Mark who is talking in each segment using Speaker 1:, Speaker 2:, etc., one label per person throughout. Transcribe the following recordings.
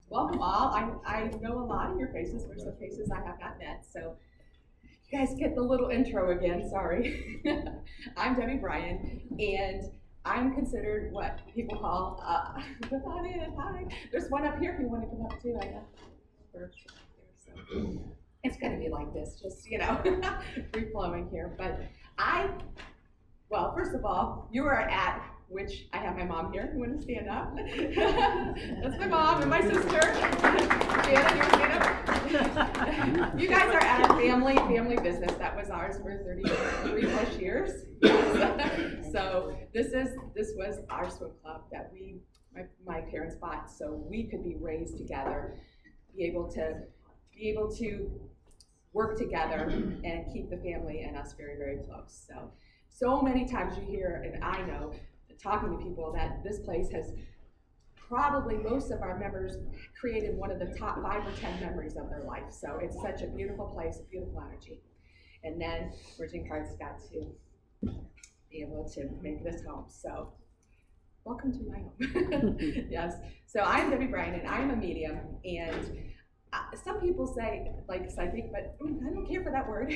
Speaker 1: welcome all. I know a lot of your faces. There's some faces I have not met, so you guys get the little intro again, sorry. I'm Debbie Bryan, and I'm considered what people call, come on in, hi. There's one up here if you want to come up too, I know. So it's gonna be like this, just, free flowing here, but well, first of all, you are at, which I have my mom here. You want to stand up? That's my mom and my sister. Shannon, you want to stand up? You guys are at a family business. That was ours for 33 plus years. So this was our swim club that my parents bought so we could be raised together, be able to work together and keep the family and us very, very close. So many times you hear, and I know, talking to people, that this place has probably, most of our members created one of the top 5 or 10 memories of their life. So it's such a beautiful place, beautiful energy. And then Merging Hearts got to be able to make this home. So welcome to my home. Yes. So I'm Debbie Bryan, and I'm a medium. And some people say, like psychic, but I don't care for that word.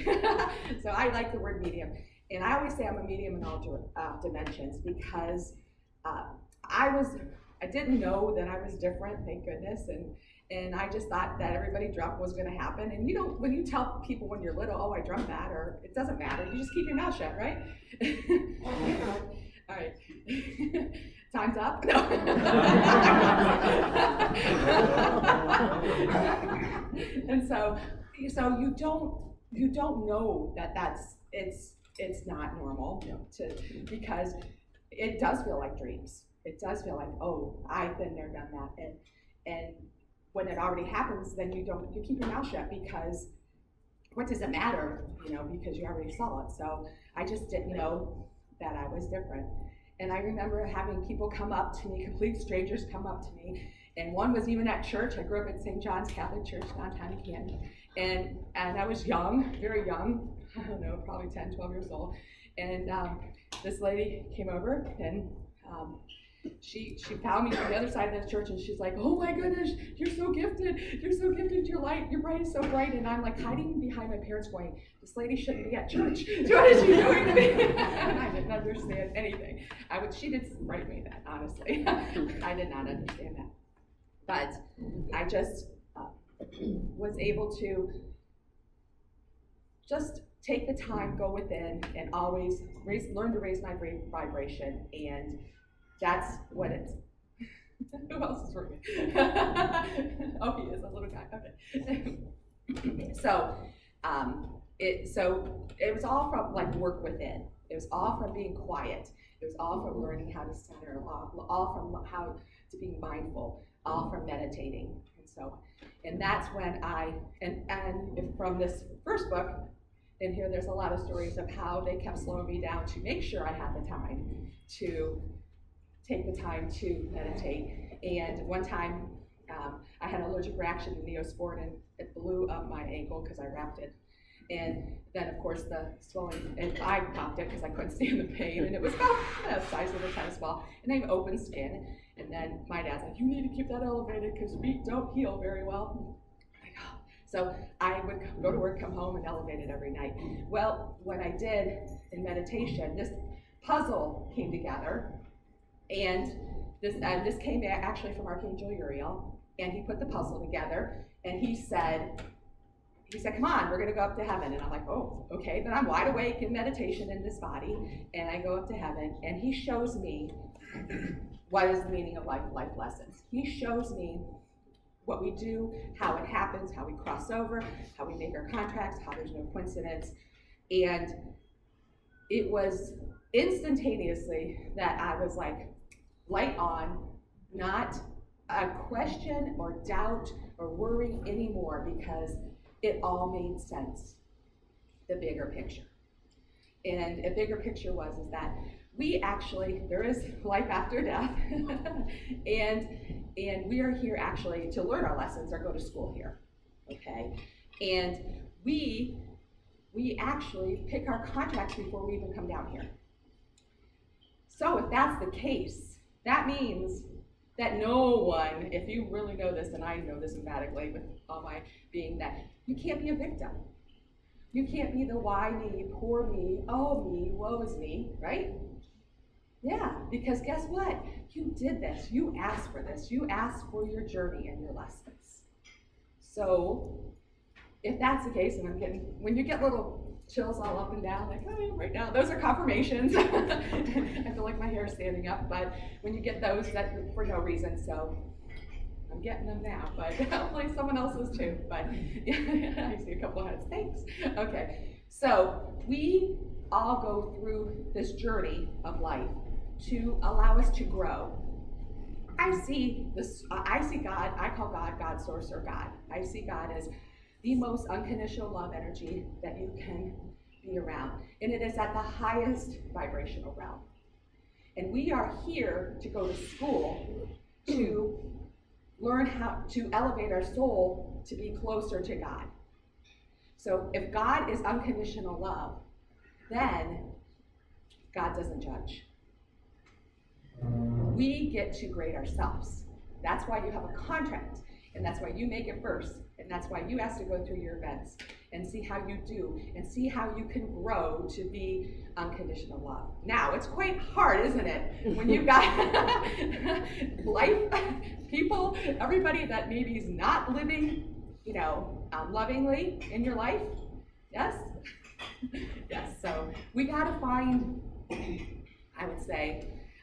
Speaker 1: So I like the word medium. And I always say I'm a medium in all dimensions because I didn't know that I was different, thank goodness, and I just thought that everybody dreamt was going to happen. And when you tell people when you're little, oh, I dreamt that, or it doesn't matter, you just keep your mouth shut, right? All right. Time's up? No. And so you don't know that it's not normal because it does feel like dreams. It does feel like, oh, I've been there, done that, and when it already happens, then you keep your mouth shut because what does it matter? Because you already saw it. So I just didn't know that I was different. And I remember having people come up to me, complete strangers come up to me, and one was even at church. I grew up at St. John's Catholic Church downtown in Canton, and I was young, very young. I don't know, probably 10, 12 years old. And this lady came over, and she found me on the other side of the church, and she's like, oh my goodness, you're so gifted, your bright is so bright. And I'm like hiding behind my parents going, this lady shouldn't be at church. What is she doing to me? And I didn't understand anything. She did frighten me that, honestly. I did not understand that. But I just was able to just take the time, go within, and always learn to raise my vibration, and that's what it's. Who else is working? Oh, he is a little guy. Okay. So it was all from like work within. It was all from being quiet. It was all from learning how to center. All from how to be mindful. All from meditating. And that's when from this first book. And here there's a lot of stories of how they kept slowing me down to make sure I had the time to take the time to meditate. And one time I had an allergic reaction to Neosporin, and it blew up my ankle because I wrapped it. And then of course the swelling, and I popped it because I couldn't stand the pain, and it was about the size of a tennis ball, and they have open skin. And then my dad's like, you need to keep that elevated because feet don't heal very well. So I would go to work, come home, and elevate it every night. Well, when I did in meditation, this puzzle came together, and this came actually from Archangel Uriel, and he put the puzzle together, and he said, come on, we're gonna go up to heaven. And I'm like, oh, okay. Then I'm wide awake in meditation in this body, and I go up to heaven, and he shows me what is the meaning of life lessons. He shows me what we do, how it happens, how we cross over, how we make our contracts, how there's no coincidence. And it was instantaneously that I was like, light on, not a question or doubt or worry anymore, because it all made sense, the bigger picture. And a bigger picture is that there is life after death, and we are here actually to learn our lessons or go to school here, okay? And we actually pick our contracts before we even come down here. So if that's the case, that means that no one, if you really know this, and I know this emphatically with all my being, that you can't be a victim. You can't be the why me, poor me, oh me, woe is me, right? Yeah, because guess what? You did this. You asked for this. You asked for your journey and your lessons. So if that's the case, and when you get little chills all up and down, like, oh, right now, those are confirmations. I feel like my hair is standing up, but when you get those, that for no reason, so I'm getting them now, but hopefully someone else is too, but yeah, I see a couple of heads, thanks. Okay, so we all go through this journey of life to allow us to grow. I see God, I call God God's source or God. I see God as the most unconditional love energy that you can be around. And it is at the highest vibrational realm. And we are here to go to school to learn how to elevate our soul to be closer to God. So if God is unconditional love, then God doesn't judge. We get to grade ourselves. That's why you have a contract, and that's why you make it first, and that's why you ask to go through your events and see how you do and see how you can grow to be unconditional love. Now, it's quite hard, isn't it? When you've got life, people, everybody that maybe is not living, lovingly in your life. Yes? Yes, so we gotta find,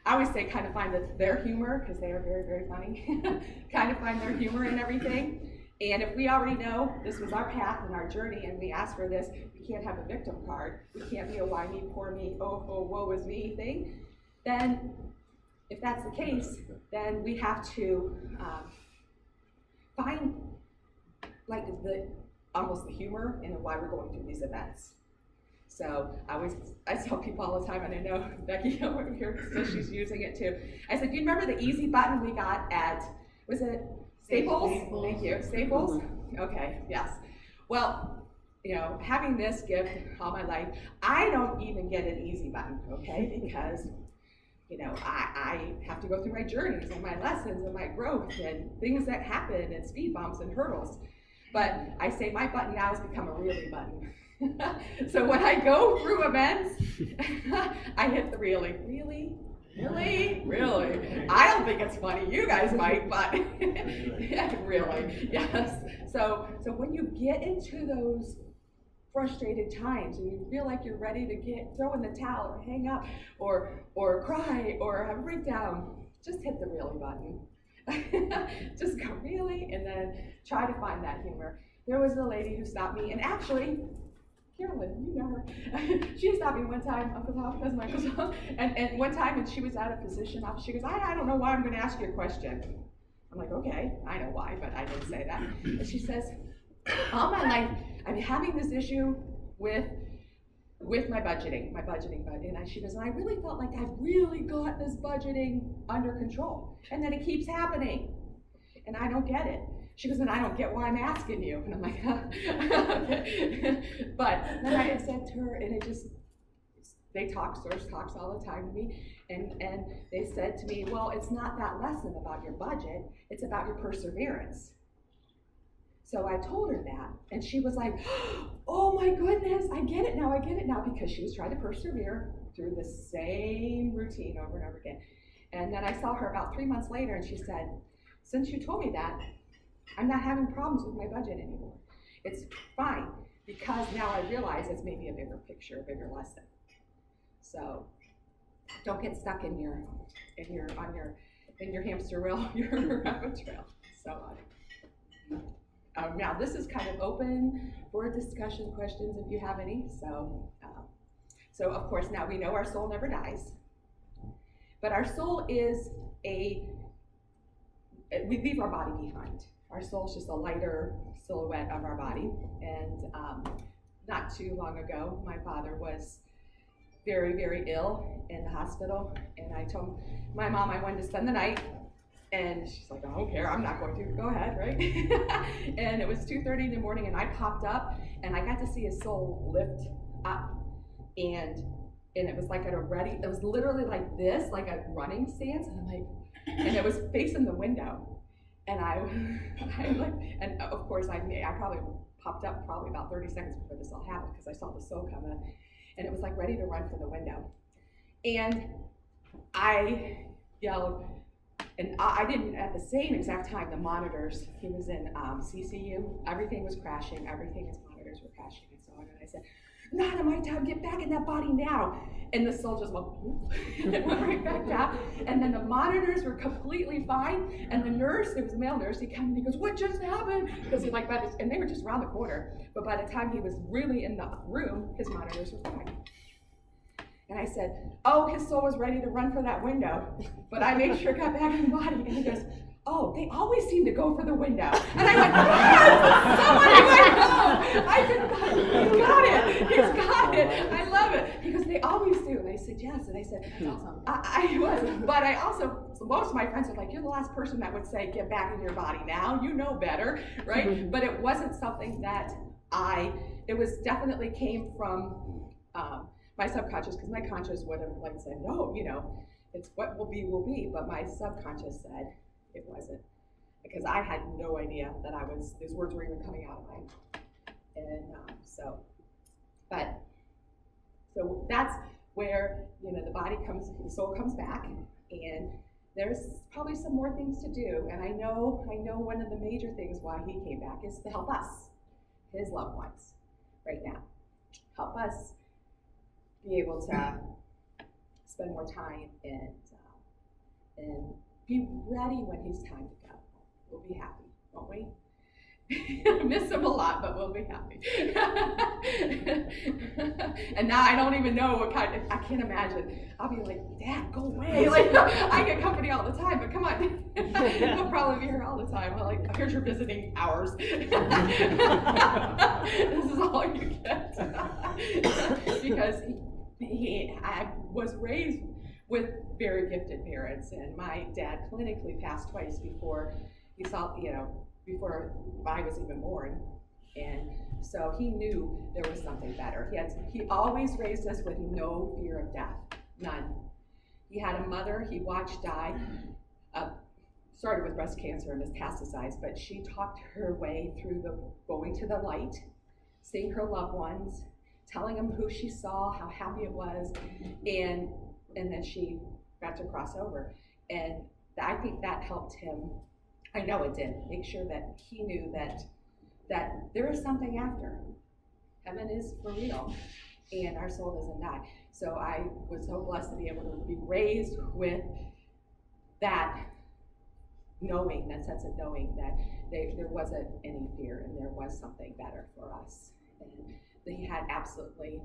Speaker 1: I always say kind of find their humor, because they are very, very funny, kind of find their humor in everything. And if we already know this was our path and our journey and we asked for this, we can't have a victim card. We can't be a why me, poor me, oh, woe is me thing. Then, if that's the case, then we have to find like almost the humor in why we're going through these events. So I tell people all the time, and I know Becky over here says she's using it too. I said, do you remember the easy button we got at, was it Staples? Thank you, Staples? Okay, yes. Well, having this gift all my life, I don't even get an easy button, okay? Because, I have to go through my journeys and my lessons and my growth and things that happen and speed bumps and hurdles. But I say my button now has become a really button. So when I go through events, I hit the really. I don't think it's funny. You guys might, but yeah, really, yes. So when you get into those frustrated times and you feel like you're ready to throw in the towel or hang up or cry or have a breakdown, just hit the really button. Just go really, and then try to find that humor. There was a lady who stopped me, and actually, Carolyn, you know her. She stopped me one time, Uncle Tom, that's my Uncle Tom, and one time, and she was at a physician office. She goes, I don't know why I'm going to ask you a question. I'm like, okay, I know why, but I didn't say that. And she says, all my life, I've been having this issue with my budgeting, and she goes, and I really felt like I've really got this budgeting under control, and then it keeps happening, and I don't get it. She goes, and I don't get why I'm asking you. And I'm like, okay. But then I said to her, and Source talks all the time to me, and they said to me, well, it's not that lesson about your budget, it's about your perseverance. So I told her that, and she was like, oh my goodness, I get it now, because she was trying to persevere through the same routine over and over again. And then I saw her about 3 months later, and she said, since you told me that, I'm not having problems with my budget anymore. It's fine, because now I realize it's maybe a bigger picture, a bigger lesson. So don't get stuck in your hamster wheel, your rabbit trail. So now this is kind of open for discussion, questions if you have any. So of course now we know our soul never dies, but our soul is we leave our body behind. Our soul's just a lighter silhouette of our body. And not too long ago, my father was very, very ill in the hospital. And I told my mom I wanted to spend the night. And she's like, I don't care, I'm not going to. Go ahead, right? And it was 2:30 in the morning, and I popped up, and I got to see his soul lift up. And it was like it was literally like this, like a running stance. And I'm like, and it was facing the window. And I looked, and of course I probably popped up probably about 30 seconds before this all happened because I saw the soul coming, and it was like ready to run for the window. And I yelled, and I didn't at the same exact time, the monitors, he was in CCU, everything was crashing, his monitors were crashing and so on, and I said, not in my time, get back in that body now. And the soul just went, and went right back down. And then the monitors were completely fine. And the nurse, it was a male nurse, he came and he goes, what just happened? Because he and they were just around the corner. But by the time he was really in the room, his monitors were fine. And I said, oh, his soul was ready to run for that window. But I made sure it got back in the body. And he goes, oh, they always seem to go for the window. And I went, yes, somebody went home. I said, he's got it. I love it. He goes, they always do. And I said, yes. And I said, that's awesome. I was. But I also, most of my friends are like, you're the last person that would say, get back in your body now. You know better, right? But it wasn't something that it was definitely came from my subconscious, because my conscious would have like said, no, it's what will be. But my subconscious said, it wasn't, because I had no idea that these words were even coming out of my mouth. And so that's where, the soul comes back, and there's probably some more things to do. And I know one of the major things why he came back is to help us, his loved ones, right now. Help us be able to spend more time and be ready when he's time to go. We'll be happy, won't we? I miss him a lot, but we'll be happy. And now I don't even know what kind of, I can't imagine. I'll be like, Dad, go away. Like, I get company all the time, but come on. He'll probably be here all the time. I'm like, here's your visiting hours. This is all you get. Because I was raised with very gifted parents, and my dad clinically passed twice before he saw, before I was even born. And so he knew there was something better. He always raised us with no fear of death, none. He had a mother he watched die, started with breast cancer and metastasized, but she talked her way through going to the light, seeing her loved ones, telling them who she saw, how happy it was, and then she got to cross over. And I think that helped him. I know it did. Make sure that he knew that there is something after. Heaven is for real, and our soul doesn't die. So I was so blessed to be able to be raised with that knowing, that sense of knowing that there wasn't any fear and there was something better for us. And he had absolutely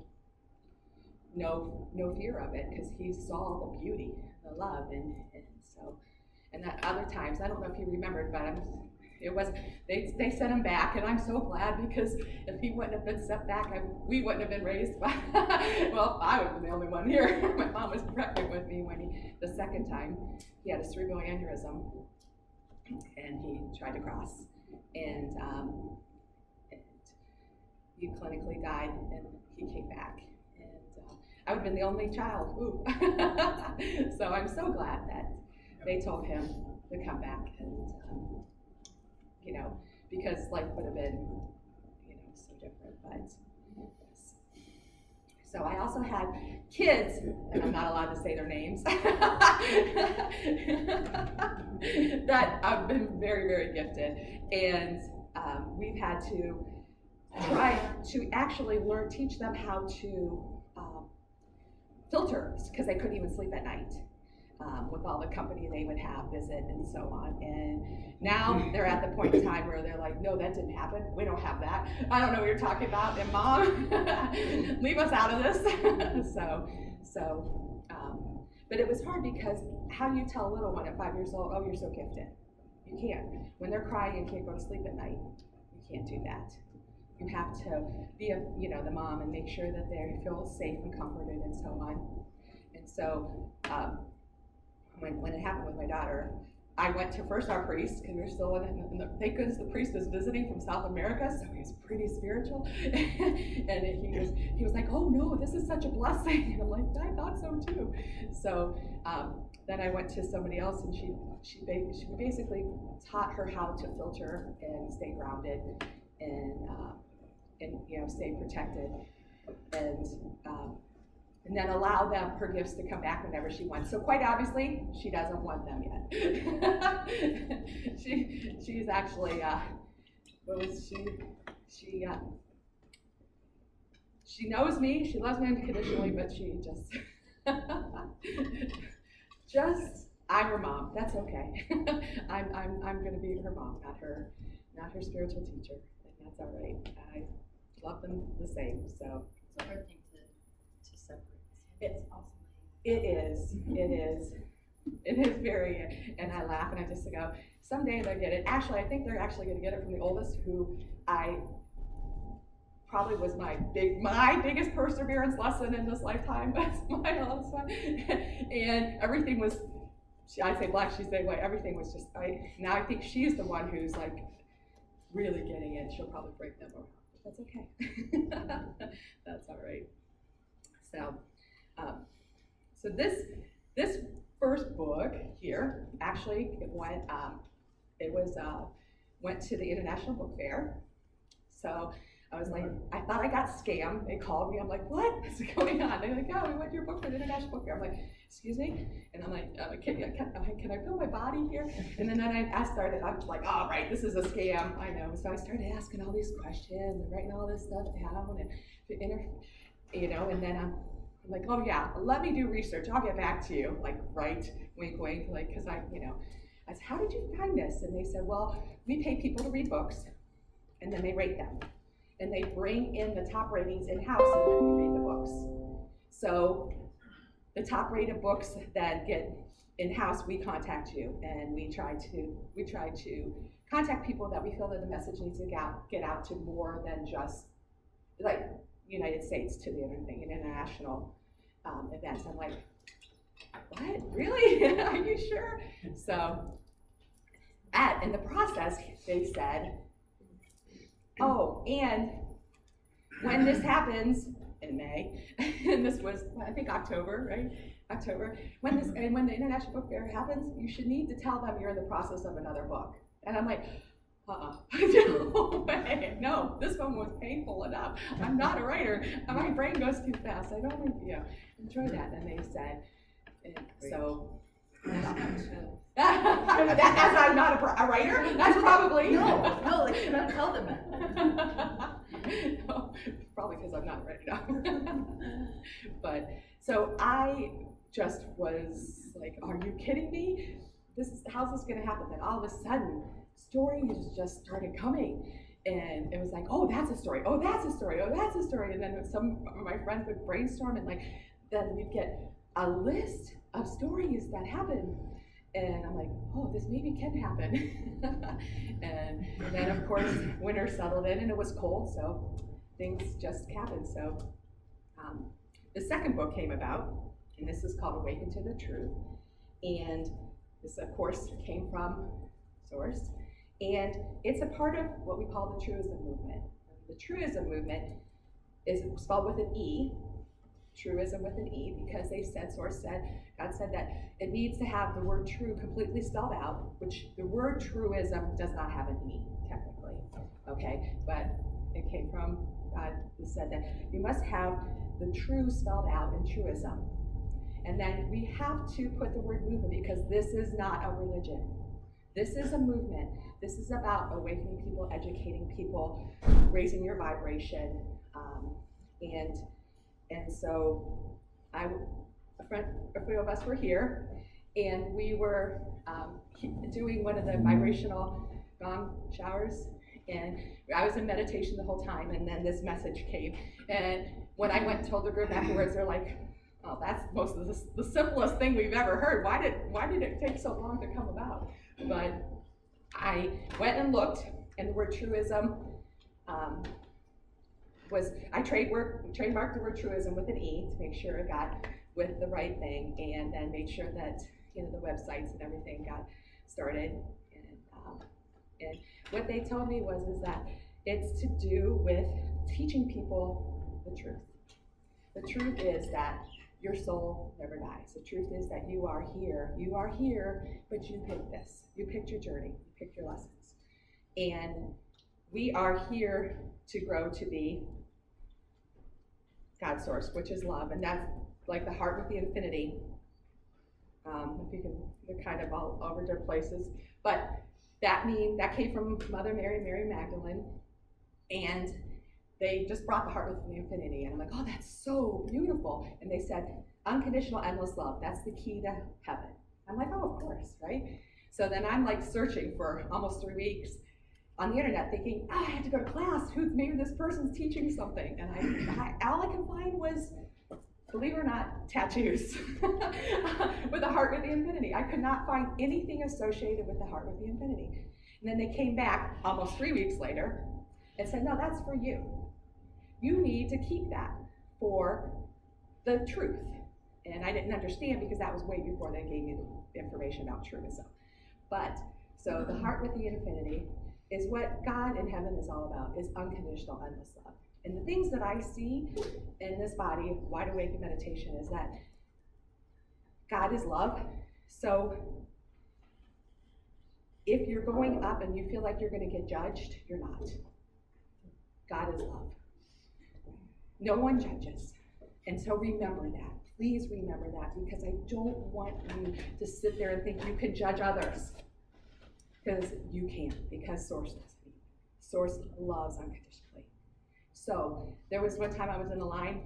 Speaker 1: no fear of it, because he saw the beauty, the love, and that other times, I don't know if he remembered, but they sent him back, and I'm so glad, because if he wouldn't have been sent back, we wouldn't have been raised by, well, I would have been the only one here. My mom was pregnant with me when the second time, he had a cerebral aneurysm, and he tried to cross, and he clinically died, and he came back. I would have been the only child. Ooh. So I'm so glad that they told him to come back, and because life would have been, so different. But so I also had kids, and I'm not allowed to say their names, that have been very, very gifted, and we've had to try to actually teach them how to filter, because they couldn't even sleep at night. With all the company they would have visit and so on. And now they're at the point in time where they're like, no, that didn't happen. We don't have that. I don't know what you're talking about. And Mom, leave us out of this. But it was hard, because how do you tell a little one at 5 years old, oh, you're so gifted? You can't. When they're crying and can't go to sleep at night, you can't do that. You have to be the mom and make sure that they feel safe and comforted and so on. And so when it happened with my daughter, I went to first our priest, because we were still thank goodness the priest was visiting from South America, so he was pretty spiritual. And he was like, oh no, this is such a blessing. And I'm like, I thought so too. So then I went to somebody else, and she basically taught her how to filter and stay grounded and stay protected, and then allow her gifts to come back whenever she wants. So quite obviously, she doesn't want them yet. She's actually she knows me. She loves me unconditionally, but she just I'm her mom. That's okay. I'm going to be her mom, not her spiritual teacher, and that's all right. I love them the same. So
Speaker 2: it's a hard thing to separate.
Speaker 1: It is very, and I laugh and I just go, someday they'll get it. Actually, I think they're actually going to get it from the oldest, who I probably was my biggest perseverance lesson in this lifetime. That's my oldest one, and everything was. I'd say black, she'd say white. Everything was just. Now I think she's the one who's like really getting it. She'll probably break them around, but that's okay. That's all right. So this first book here actually went to the International Book Fair. So I was like, I thought I got scammed. They called me. I'm like, what's going on? They're like, oh, we went to your book for the International Book Fair. I'm like, excuse me? And I'm like, can I feel my body here? And then I was like, oh, right, this is a scam. I know. So I started asking all these questions and writing all this stuff down, and then I'm like, oh yeah, let me do research. I'll get back to you. Like, right, wink, wink, like, because I said, how did you find this? And they said, well, we pay people to read books, and then they rate them. And they bring in the top ratings in-house, and then we read the books. So the top rated books that get in-house, we contact you, and we try to contact people that we feel that the message needs to get out to more than just like United States, to the international events. I'm like, what? Really? Are you sure? So in the process, they said, oh, and when this happens in May, and this was, I think, October, right? October. When the International Book Fair happens, you should need to tell them you're in the process of another book. And I'm like, no way. No, this one was painful enough. I'm not a writer. My brain goes too fast. I don't enjoy that. And they said, so. As I'm not a writer, that's probably
Speaker 2: no, like you're not tell them that.
Speaker 1: No, probably because I'm not a writer. But so I just was like, are you kidding me? How's this gonna happen? Then all of a sudden, stories just started coming, and it was like, oh, that's a story. Oh, that's a story. Oh, that's a story. And then some of my friends would brainstorm, and then we'd get a list of stories that happened. And I'm like, oh, this maybe can happen. and then, of course, winter settled in, and it was cold, so things just happened. So the second book came about, and this is called Awaken to the Truth. And this, of course, came from Source. And it's a part of what we call the Truism movement. The Truism movement is spelled with an E, Truism with an E, because God said that it needs to have the word true completely spelled out, which the word truism does not have an E, technically, okay? But it came from God, who said that you must have the true spelled out in truism. And then we have to put the word movement, because this is not a religion. This is a movement. This is about awakening people, educating people, raising your vibration, and so a few of us were here, and we were doing one of the vibrational gong showers, and I was in meditation the whole time, and then this message came. And when I went and told the group afterwards, they're like, oh, that's most of the simplest thing we've ever heard. Why did it take so long to come about? But I went and looked, and the word truism I trademarked the word truism with an E to make sure it got with the right thing, and then made sure that the websites and everything got started. And what they told me is that it's to do with teaching people the truth. The truth is that your soul never dies. The truth is that you are here. You are here, but you picked this. You picked your journey. You picked your lessons. And we are here to grow to be God's source, which is love. And that's like the heart with the infinity. If you can, they're kind of all over different places. But that came from Mother Mary, Mary Magdalene. And they just brought the heart with the infinity. And I'm like, oh, that's so beautiful. And they said, unconditional, endless love. That's the key to heaven. I'm like, oh, of course, right? So then I'm like searching for almost 3 weeks on the internet thinking, oh, I have to go to class. Maybe this person's teaching something. And all I could find was, believe it or not, tattoos with a heart with the infinity. I could not find anything associated with the heart with the infinity. And then they came back almost 3 weeks later and said, no, that's for you. You need to keep that for the truth. And I didn't understand because that was way before they gave me the information about truism. But, so the heart with the infinity is what God in heaven is all about, is unconditional, endless love. And the things that I see in this body, wide awake in meditation, is that God is love. So if you're going up and you feel like you're going to get judged, you're not. God is love. No one judges. And so remember that. Please remember that, because I don't want you to sit there and think you can judge others. Because you can't, because Source doesn't. Source loves unconditionally. So there was one time I was in a line,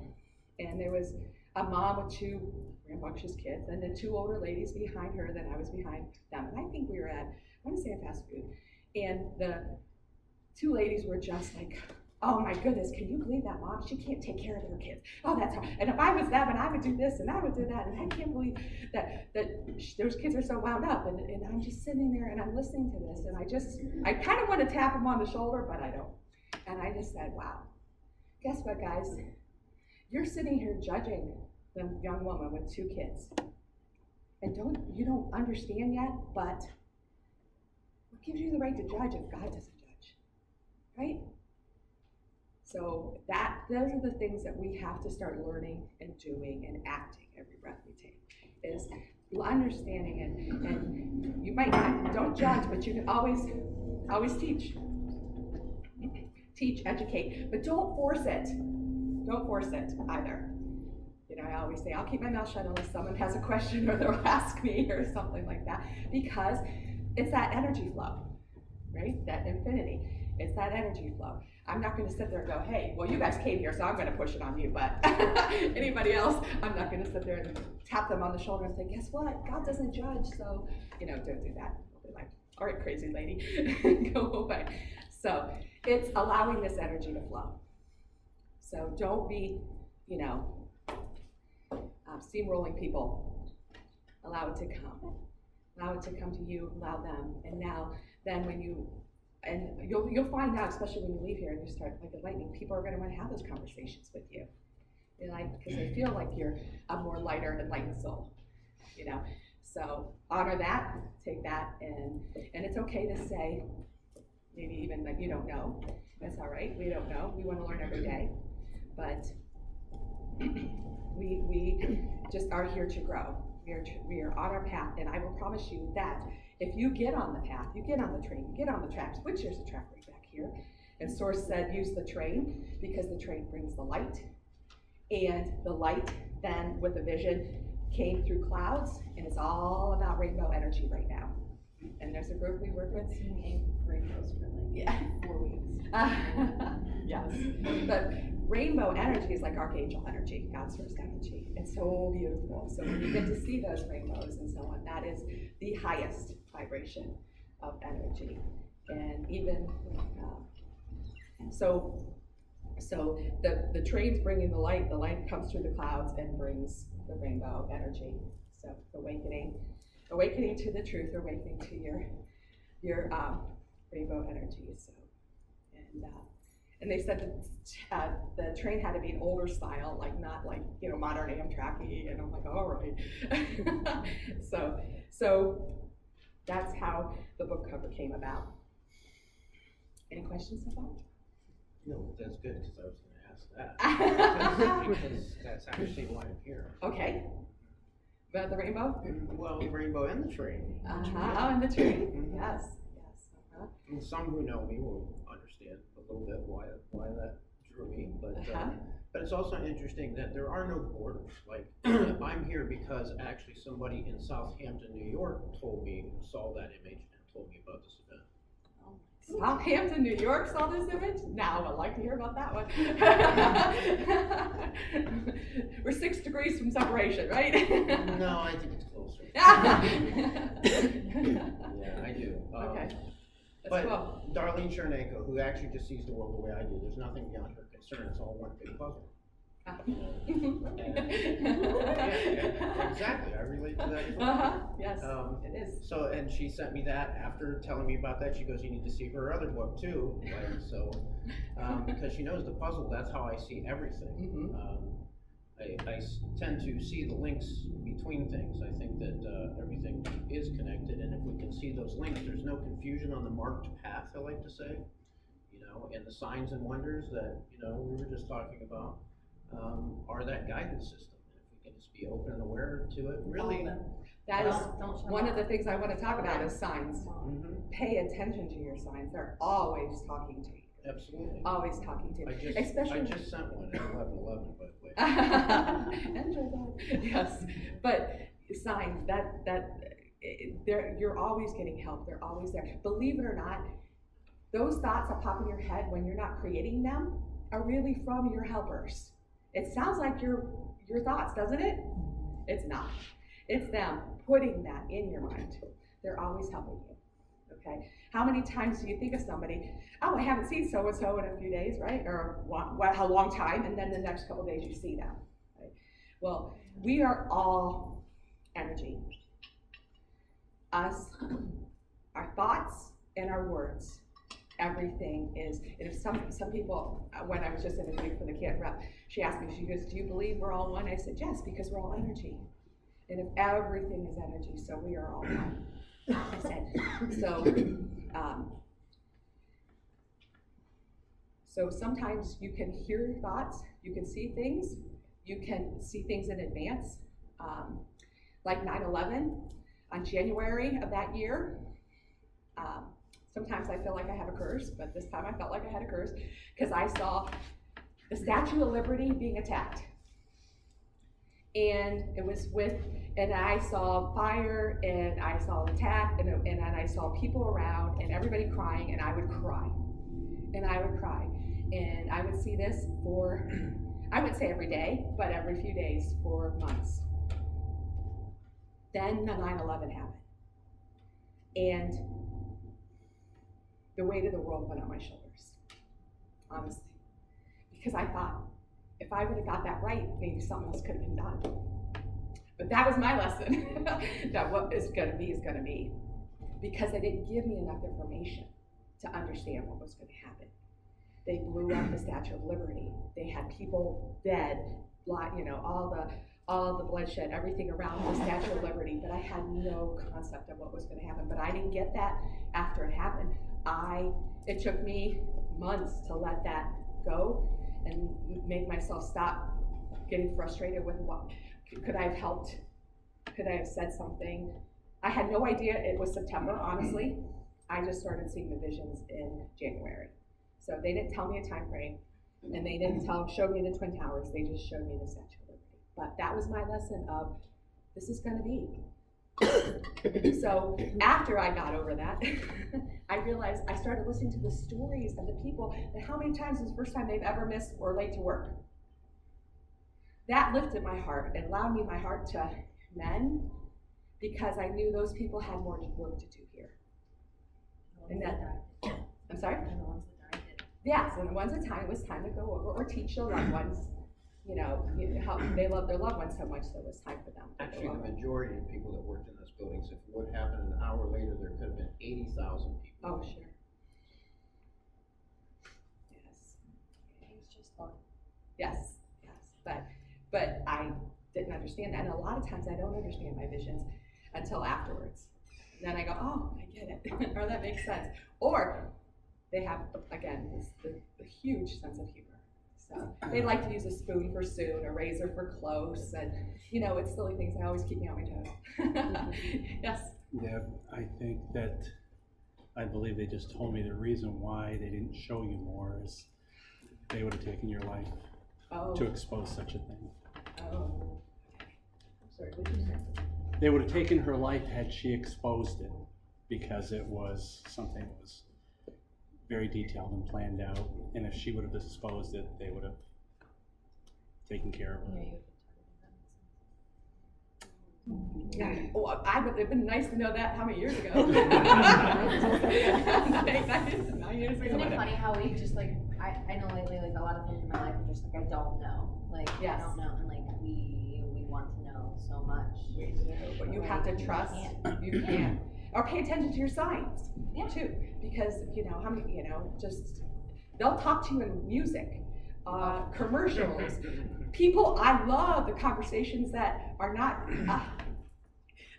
Speaker 1: and there was a mom with 2 rambunctious kids, and then 2 older ladies behind her, then I was behind them. And I think we were at, I want to say a fast food. And the 2 ladies were just like, oh my goodness, can you believe that mom? She can't take care of her kids. Oh, that's her. And if I was them, and I would do this, and I would do that, and I can't believe that those kids are so wound up. And I'm just sitting there, and I'm listening to this, and I kind of want to tap them on the shoulder, but I don't. And I just said, wow, guess what, guys? You're sitting here judging the young woman with 2 kids. And you don't understand yet, but what gives you the right to judge if God doesn't judge? Right? So those are the things that we have to start learning and doing and acting every breath we take, is understanding it. And you might not, don't judge, but you can always teach. Teach, educate, but don't force it. Don't force it either. You know, I always say, I'll keep my mouth shut unless someone has a question or they'll ask me or something like that, because it's that energy flow, right? That infinity. It's that energy flow. I'm not going to sit there and go, hey, well, you guys came here, so I'm going to push it on you. But anybody else, I'm not going to sit there and tap them on the shoulder and say, guess what? God doesn't judge. So, don't do that. They'll be like, all right, crazy lady, go away. So it's allowing this energy to flow. So don't be, steamrolling people. Allow it to come. Allow it to come to you, allow them. And then when you'll find out, especially when you leave here and you start like the lightning, people are going to want to have those conversations with you. Because they feel like you're a more lighter, enlightened soul, So honor that, take that, and it's okay to say, maybe even that you don't know. That's all right. We don't know. We want to learn every day, but we just are here to grow. We are on our path, and I will promise you that if you get on the path, you get on the train, you get on the tracks, which there's a track right back here, and Source said use the train because the train brings the light, and the light then with the vision came through clouds, and it's all about rainbow energy right now. And there's a group we work with.
Speaker 2: Seeing rainbows for like 4 weeks.
Speaker 1: Yes, but rainbow energy is like archangel energy, God's first energy. It's so beautiful. So when you get to see those rainbows and so on, that is the highest vibration of energy. And even so the train's bringing the light comes through the clouds and brings the rainbow energy. So awakening to the truth, awakening to your rainbow energy. So and they said that the train had to be an older style, like not like modern Amtrak-y, and I'm like, all right. So that's how the book cover came about. Any questions so far?
Speaker 3: No, that's good, because I was going to ask ask that. Because that's actually why I'm here.
Speaker 1: Okay. About the rainbow?
Speaker 3: Well, the rainbow and the tree.
Speaker 1: Oh, and the tree.
Speaker 3: Mhm.
Speaker 1: Yes.
Speaker 3: And some who know me will understand a little bit why that drew me, but it's also interesting that there are no borders. Like, I'm here because actually somebody in Southampton, New York saw that image and told me about this event.
Speaker 1: Southampton, New York saw this image? Now I'd like to hear about that one. We're 6 degrees from separation, right?
Speaker 3: No, I think it's closer.
Speaker 1: Yeah,
Speaker 3: I do.
Speaker 1: okay.
Speaker 3: But
Speaker 1: That's cool.
Speaker 3: Darlene Chernenko, who actually just sees the world the way I do, there's nothing beyond her concern. It's all one big puzzle. Yeah, exactly. I relate to that as well.
Speaker 1: Yes, it is.
Speaker 3: So, and she sent me that after telling me about that. She goes, "You need to see her other book too." Like, so, because she knows the puzzle. That's how I see everything. I tend to see the links between things. I think that everything is connected, and if we can see those links, there's no confusion on the marked path, I like to say, and the signs and wonders that, we were just talking about, are that guidance system. And if we can just be open and aware to it, really.
Speaker 1: That is one of the things I want to talk about is signs.
Speaker 3: Mm-hmm.
Speaker 1: Pay attention to your signs. They're always talking to you.
Speaker 3: Absolutely.
Speaker 1: Always talking to you.
Speaker 3: I just sent one at 11:11, by the way.
Speaker 1: Enter that. Yes, but signs you're always getting help. They're always there. Believe it or not, those thoughts that pop in your head when you're not creating them are really from your helpers. It sounds like your thoughts, doesn't it? It's not. It's them putting that in your mind. They're always helping you. Okay. How many times do you think of somebody? Oh, I haven't seen so and so in a few days, right? Or a long time, and then the next couple of days you see them. Right? Well, we are all energy. Us, our thoughts, and our words. Everything is. And if some people, when I was just interviewing for the camp rep, she asked me, she goes, "Do you believe we're all one?" I said, "Yes, because we're all energy. And if everything is energy, so we are all one." I said, so sometimes you can hear your thoughts, you can see things in advance. Like 9/11 on January of that year. Sometimes I feel like I have a curse, but this time I felt like I had a curse because I saw the Statue of Liberty being attacked. And and I saw fire, and I saw attack, and I saw people around, and everybody crying, and I would cry. And I would cry. And I would see this for, I wouldn't say every day, but every few days for months. Then the 9/11 happened. And the weight of the world went on my shoulders, honestly. Because I thought, if I would have got that right, maybe something else could have been done. But that was my lesson, that what is going to be is going to be. Because they didn't give me enough information to understand what was going to happen. They blew up the Statue of Liberty. They had people dead, all the bloodshed, everything around the Statue of Liberty, but I had no concept of what was going to happen. But I didn't get that after it happened. It took me months to let that go and make myself stop getting frustrated with what could I have helped? Could I have said something? I had no idea it was September, honestly. I just started seeing the visions in January. So they didn't tell me a time frame, and they didn't show me the Twin Towers. They just showed me the Statue of Liberty. But that was my lesson of, this is going to be. So after I got over that, I realized I started listening to the stories of the people, and how many times was the first time they've ever missed or late to work. That lifted my heart and allowed me my heart to mend, because I knew those people had more work to do here. And that, I'm sorry?
Speaker 2: And the ones that died did.
Speaker 1: Yes, and the ones that it was time to go over or teach their loved ones, how they love their loved ones so much, so it was time for them to
Speaker 3: Actually,
Speaker 1: go over.
Speaker 3: the majority of people that worked in those buildings, if it would happen an hour later, there could have been 80,000 people.
Speaker 1: Oh, sure. Yes.
Speaker 2: It was just fun.
Speaker 1: Yes. But I didn't understand that. And a lot of times I don't understand my visions until afterwards. And then I go, oh, I get it. Or that makes sense. Or they have, again, the huge sense of humor. So they like to use a spoon for soon, a razor for close, and it's silly things that always keep me on my toes. Yes.
Speaker 4: Yeah, I believe they just told me the reason why they didn't show you more is they would have taken your life to expose such a thing.
Speaker 1: Oh. Sorry, what did you say?
Speaker 4: They would have taken her life had she exposed it, because it was something that was very detailed and planned out, and if she would have exposed it, they would have taken care of her.
Speaker 1: Yeah. Well, it would have been nice to know that how many years ago? 9 years ago.
Speaker 2: Isn't it funny how we just I know lately a lot of things in my life are just I don't know.
Speaker 1: Yes.
Speaker 2: I don't know, and we want to know so much.
Speaker 1: But you have to trust. You can't. Or pay attention to your signs too, because how many just they'll talk to you in music, commercials. People, I love the conversations that are not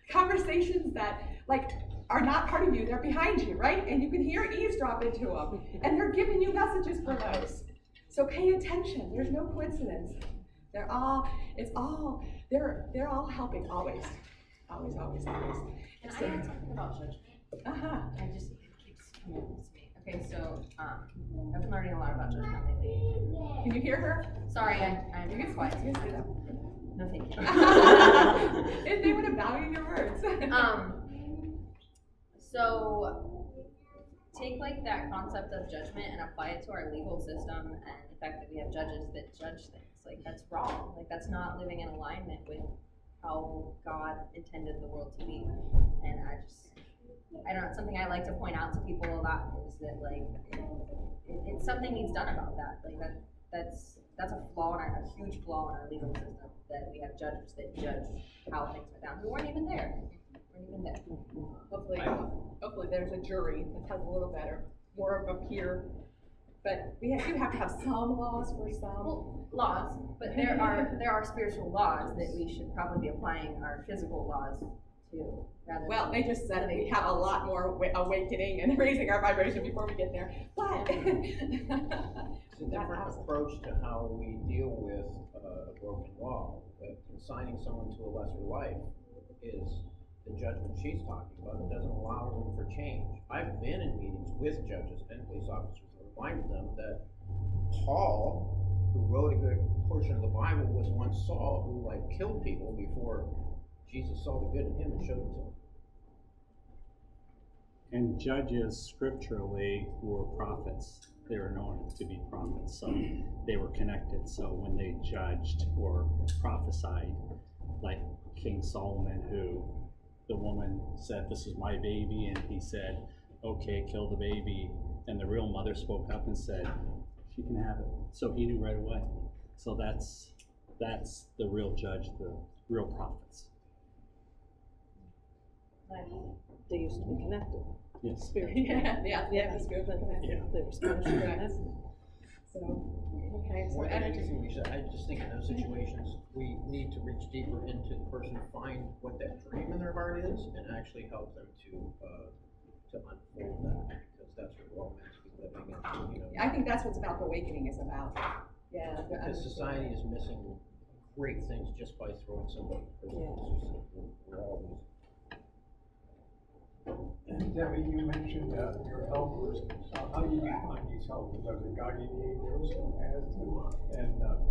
Speaker 1: conversations that are not part of you. They're behind you, right? And you can eavesdrop into them, and they're giving you messages for those. So pay attention. There's no coincidence. They're all helping always. Always.
Speaker 2: Can I add something about judgment? It keeps coming to me. Okay, so I've been learning a lot about judgment lately.
Speaker 1: Can you hear her?
Speaker 2: Sorry, I'm quiet. No, thank you.
Speaker 1: If they would have valued your words.
Speaker 2: So take that concept of judgment and apply it to our legal system, and the fact that we have judges that judge things. That's wrong. That's not living in alignment with how God intended the world to be. And I don't know, something I like to point out to people a lot is that it's something needs done about that. That's a flaw a huge flaw in our legal system, that we have judges that judge how things went down who weren't even there.
Speaker 1: Hopefully there's a jury that has a little better, more of a peer. But we do have to have some laws for some.
Speaker 2: Laws, but there are spiritual laws that we should probably be applying our physical laws to.
Speaker 1: Well, they just said we have a lot more awakening and raising our vibration before we get there. But
Speaker 3: it's a different approach to how we deal with a broken law. Consigning someone to a lesser life is the judgment she's talking about. It doesn't allow room for change. I've been in meetings with judges and police officers and reminded them that Paul, who wrote a good portion of the Bible, was one Saul who killed people before Jesus saw the good in him and showed it to him.
Speaker 4: And judges scripturally were prophets. They were known to be prophets, so they were connected. So when they judged or prophesied, like King Solomon, who the woman said, "This is my baby," and he said, "Okay, kill the baby," and the real mother spoke up and said, "She can have it." So he knew right away. So that's the real judge, the real prophets.
Speaker 5: They used to be connected.
Speaker 4: Yes.
Speaker 5: Spiritually.
Speaker 1: Yeah, the spiritual connection.
Speaker 4: Yeah.
Speaker 5: They were spiritually
Speaker 1: Correct.
Speaker 5: connected.
Speaker 1: So, okay, so
Speaker 3: More than
Speaker 1: energy.
Speaker 3: anything, I just think in those situations, we need to reach deeper into the person, find what that dream in their heart is, and actually help them to unfold that, because that's what we're all meant to be living in.
Speaker 1: I think that's what's about the awakening is about. Yeah.
Speaker 3: Because society is missing great things just by throwing somebody in prison. We're all losing.
Speaker 6: And Debbie, you mentioned your helpers. How do you define these helpers? Are they guardian angels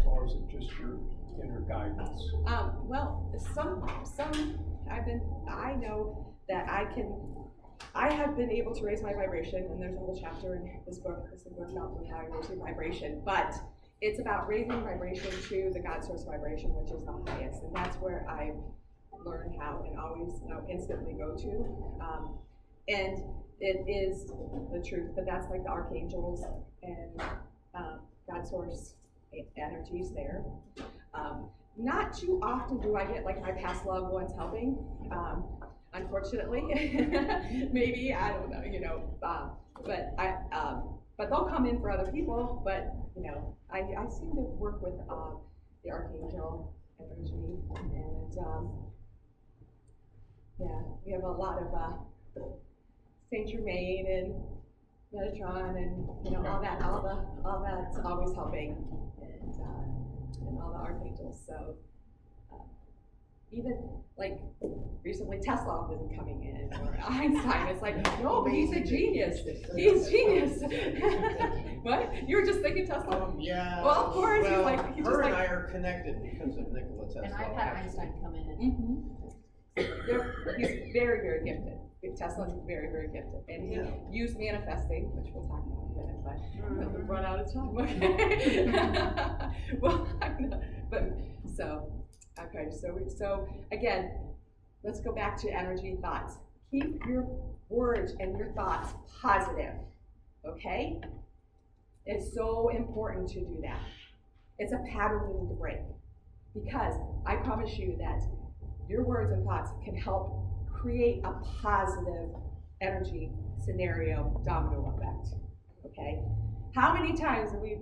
Speaker 6: or is it just your inner guidance?
Speaker 1: Well, some I know that I have been able to raise my vibration, and there's a whole chapter in this book about how I raise your vibration, but it's about raising vibration to the God source vibration, which is the highest, and that's where I've learned how and always instantly go to. And it is the truth, but that's like the archangels and God source energies there. Not too often do I get my past loved ones helping, unfortunately. Maybe, I don't know, but they'll come in for other people, but I seem to work with the archangel energy, and yeah, we have a lot of Saint Germain and Metatron and, all that's always helping, and all the archangels, so, even, like, recently Tesla isn't coming in, or Einstein, it's like, no, but he's a genius, he's genius. What? You were just thinking Tesla?
Speaker 3: Yeah.
Speaker 1: Well, of course,
Speaker 3: well,
Speaker 1: he's
Speaker 3: her
Speaker 1: just
Speaker 3: and
Speaker 1: like.
Speaker 3: I are connected because of Nikola Tesla.
Speaker 2: And I've had Einstein come in and
Speaker 1: He's very, very gifted. Tesla's very, very gifted, and he used manifesting, which we'll talk about in a minute, but we'll run out of time. Okay. Well, I know, but okay. So again, let's go back to energy and thoughts. Keep your words and your thoughts positive. Okay. It's so important to do that. It's a pattern we need to break, because I promise you that your words and thoughts can help create a positive energy scenario domino effect, okay? How many times do we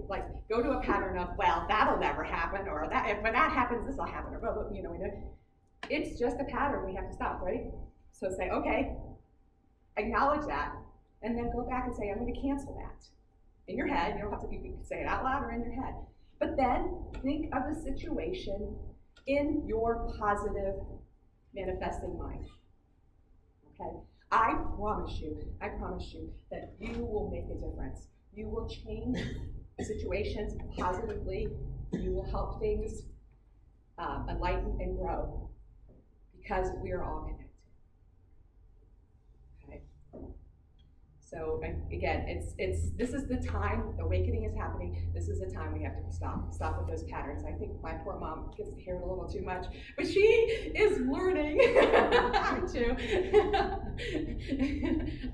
Speaker 1: go to a pattern of, well, that'll never happen, or that when that happens, this will happen, or blah, blah, it's just a pattern we have to stop, right? So say, okay, acknowledge that, and then go back and say, I'm going to cancel that. In your head, you don't have to, you can say it out loud or in your head. But then think of the situation in your positive manifesting mind. Okay? I promise you that you will make a difference. You will change situations positively. You will help things enlighten and grow, because we are all connected. Okay? So again, this is the time awakening is happening. This is the time we have to stop with those patterns. I think my poor mom gets to hear it a little too much, but she is learning too.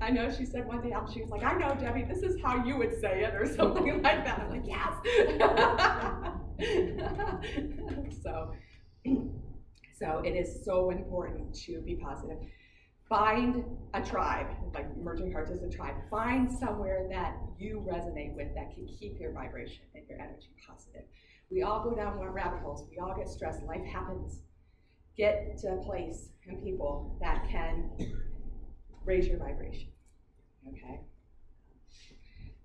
Speaker 1: I know she said one day, she was like, I know, Debbie, this is how you would say it, or something like that. I'm like, yes. So it is so important to be positive. Find a tribe, like Merging Hearts is a tribe. Find somewhere that you resonate with, that can keep your vibration and your energy positive. We all go down rabbit holes. We all get stressed. Life happens. Get to a place and people that can raise your vibration. Okay?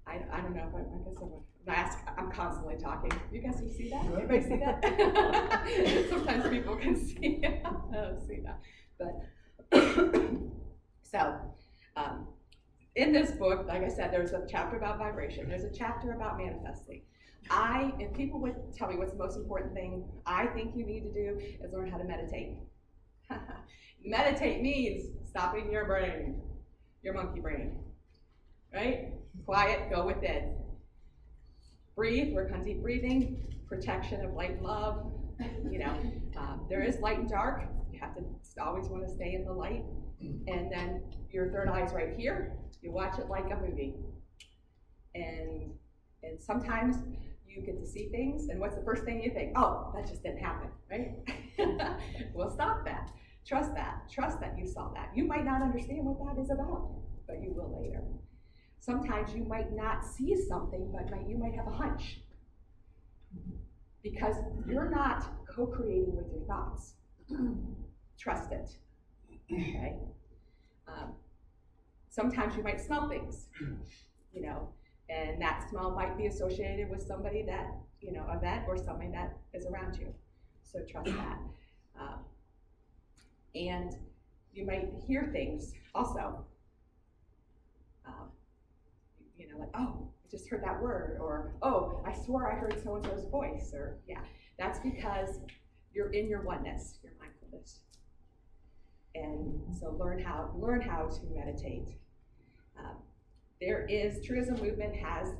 Speaker 1: I don't know if I guess I'm constantly talking. You guys can see that? Everybody see that? Sometimes people can see it. I don't see that. But so, in this book, like I said, there's a chapter about vibration. There's a chapter about manifesting. If people would tell me what's the most important thing I think you need to do, is learn how to meditate. Meditate means stopping your brain, your monkey brain, right? Quiet, go within. Breathe, work on deep breathing, protection of light and love. There is light and dark. You have to always want to stay in the light. And then your third eye is right here. You watch it like a movie. And sometimes you get to see things, and what's the first thing you think? Oh, that just didn't happen, right? Well, stop that. Trust that. Trust that you saw that. You might not understand what that is about, but you will later. Sometimes you might not see something, but you might have a hunch. Because you're not co-creating with your thoughts. Trust it. Okay? Sometimes you might smell things, and that smell might be associated with somebody that, event or something that is around you. So trust that. And you might hear things also. Like, oh, I just heard that word, or, oh, I swore I heard so-and-so's voice, or, yeah. That's because you're in your oneness, your mindfulness. And so learn how to meditate. Truism movement has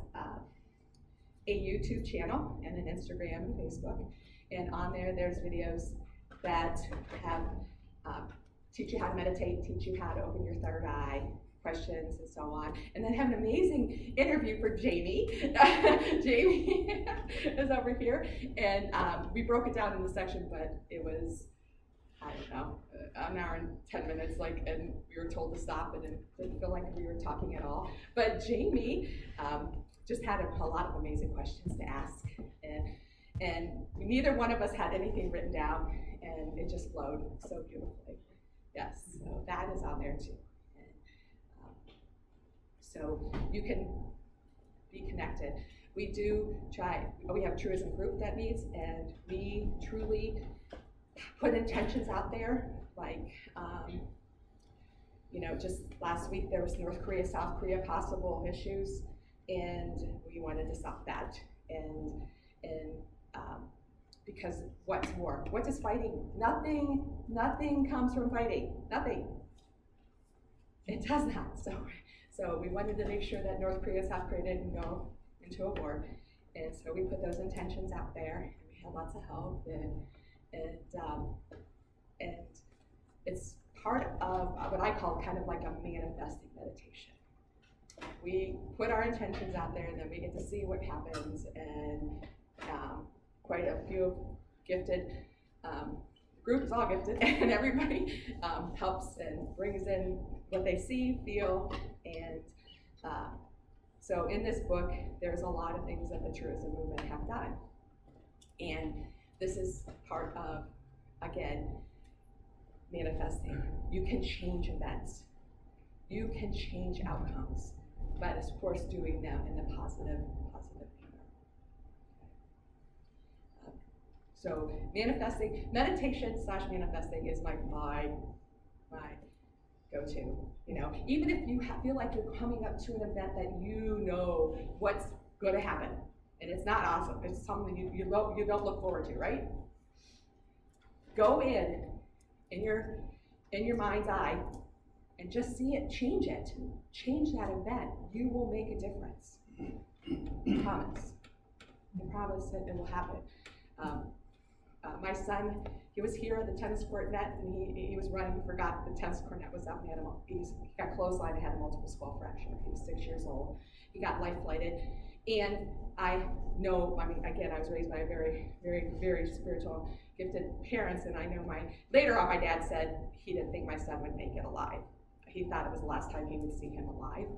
Speaker 1: a YouTube channel and an Instagram and Facebook, and on there's videos that have teach you how to meditate, teach you how to open your third eye, questions and so on. And then have an amazing interview for Jamie. Jamie is over here, and we broke it down in the section, but it was, I don't know, an hour and 10 minutes, and we were told to stop, and it didn't feel like we were talking at all. But Jamie just had a lot of amazing questions to ask, and neither one of us had anything written down, and it just flowed so beautifully. Yes, so that is on there too. So so you can be connected. We have a Truism group that meets, and we truly put intentions out there, like, just last week there was North Korea, South Korea possible issues, and we wanted to stop that. And because what's war? What is fighting? Nothing comes from fighting. Nothing. It does not. So we wanted to make sure that North Korea, South Korea didn't go into a war, and so we put those intentions out there. And we had lots of help, and it's part of what I call kind of like a manifesting meditation. We put our intentions out there, and then we get to see what happens. And quite a few gifted. Group is all gifted, and everybody helps and brings in what they see, feel, and so in this book, there's a lot of things that the Truism movement have done. And this is part of, again, manifesting. You can change events. You can change outcomes, but of course doing them in the positive manner. So meditation/manifesting is like my go-to. Even if you feel like you're coming up to an event that you know what's going to happen, and it's not awesome, it's something you don't look forward to, right? Go in your mind's eye and just see it, change that event. You will make a difference. I promise that it will happen. My son, he was here at the tennis court net, and he was running. He forgot the tennis court net was up, and he got clotheslined and had a multiple skull fracture. He was 6 years old. He got life flighted, and I know. Again, I was raised by a very, very, very spiritual, gifted parents, and I know later on, my dad said he didn't think my son would make it alive. He thought it was the last time he would see him alive,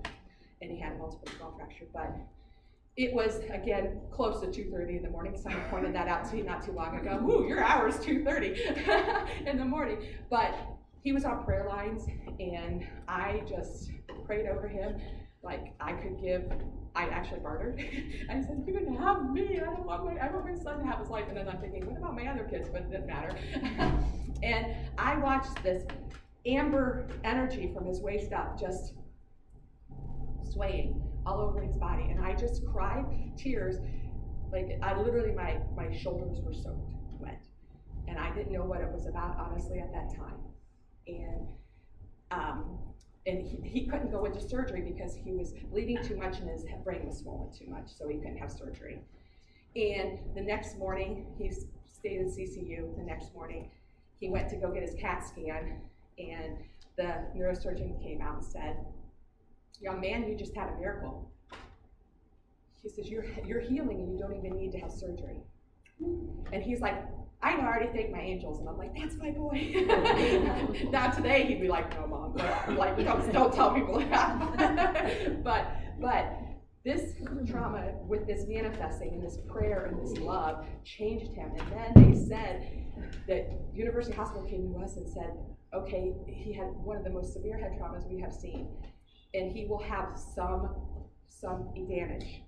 Speaker 1: and he had a multiple skull fracture, but. It was, again, close to 2:30 in the morning. Someone pointed that out to me not too long ago. Ooh, your hour's 2:30 in the morning. But he was on prayer lines, and I just prayed over him like I actually bartered. I said, you can have me. I want my son to have his life. And then I'm thinking, what about my other kids? But it didn't matter. And I watched this amber energy from his waist up just swaying all over his body, and I just cried tears. Like I literally, my shoulders were soaked wet, and I didn't know what it was about, honestly, at that time. And he couldn't go into surgery because he was bleeding too much and his brain was swollen too much, so he couldn't have surgery. And the next morning, he stayed in CCU. The next morning, he went to go get his CAT scan, and the neurosurgeon came out and said, young man, you just had a miracle. He says, you're healing and you don't even need to have surgery. And he's like, I already thank my angels. And I'm like, that's my boy. Now today he'd be like, no, Mom, like don't tell people that. but this trauma with this manifesting and this prayer and this love changed him. And then they said that University Hospital came to us and said, okay, he had one of the most severe head traumas we have seen. And he will have some advantage,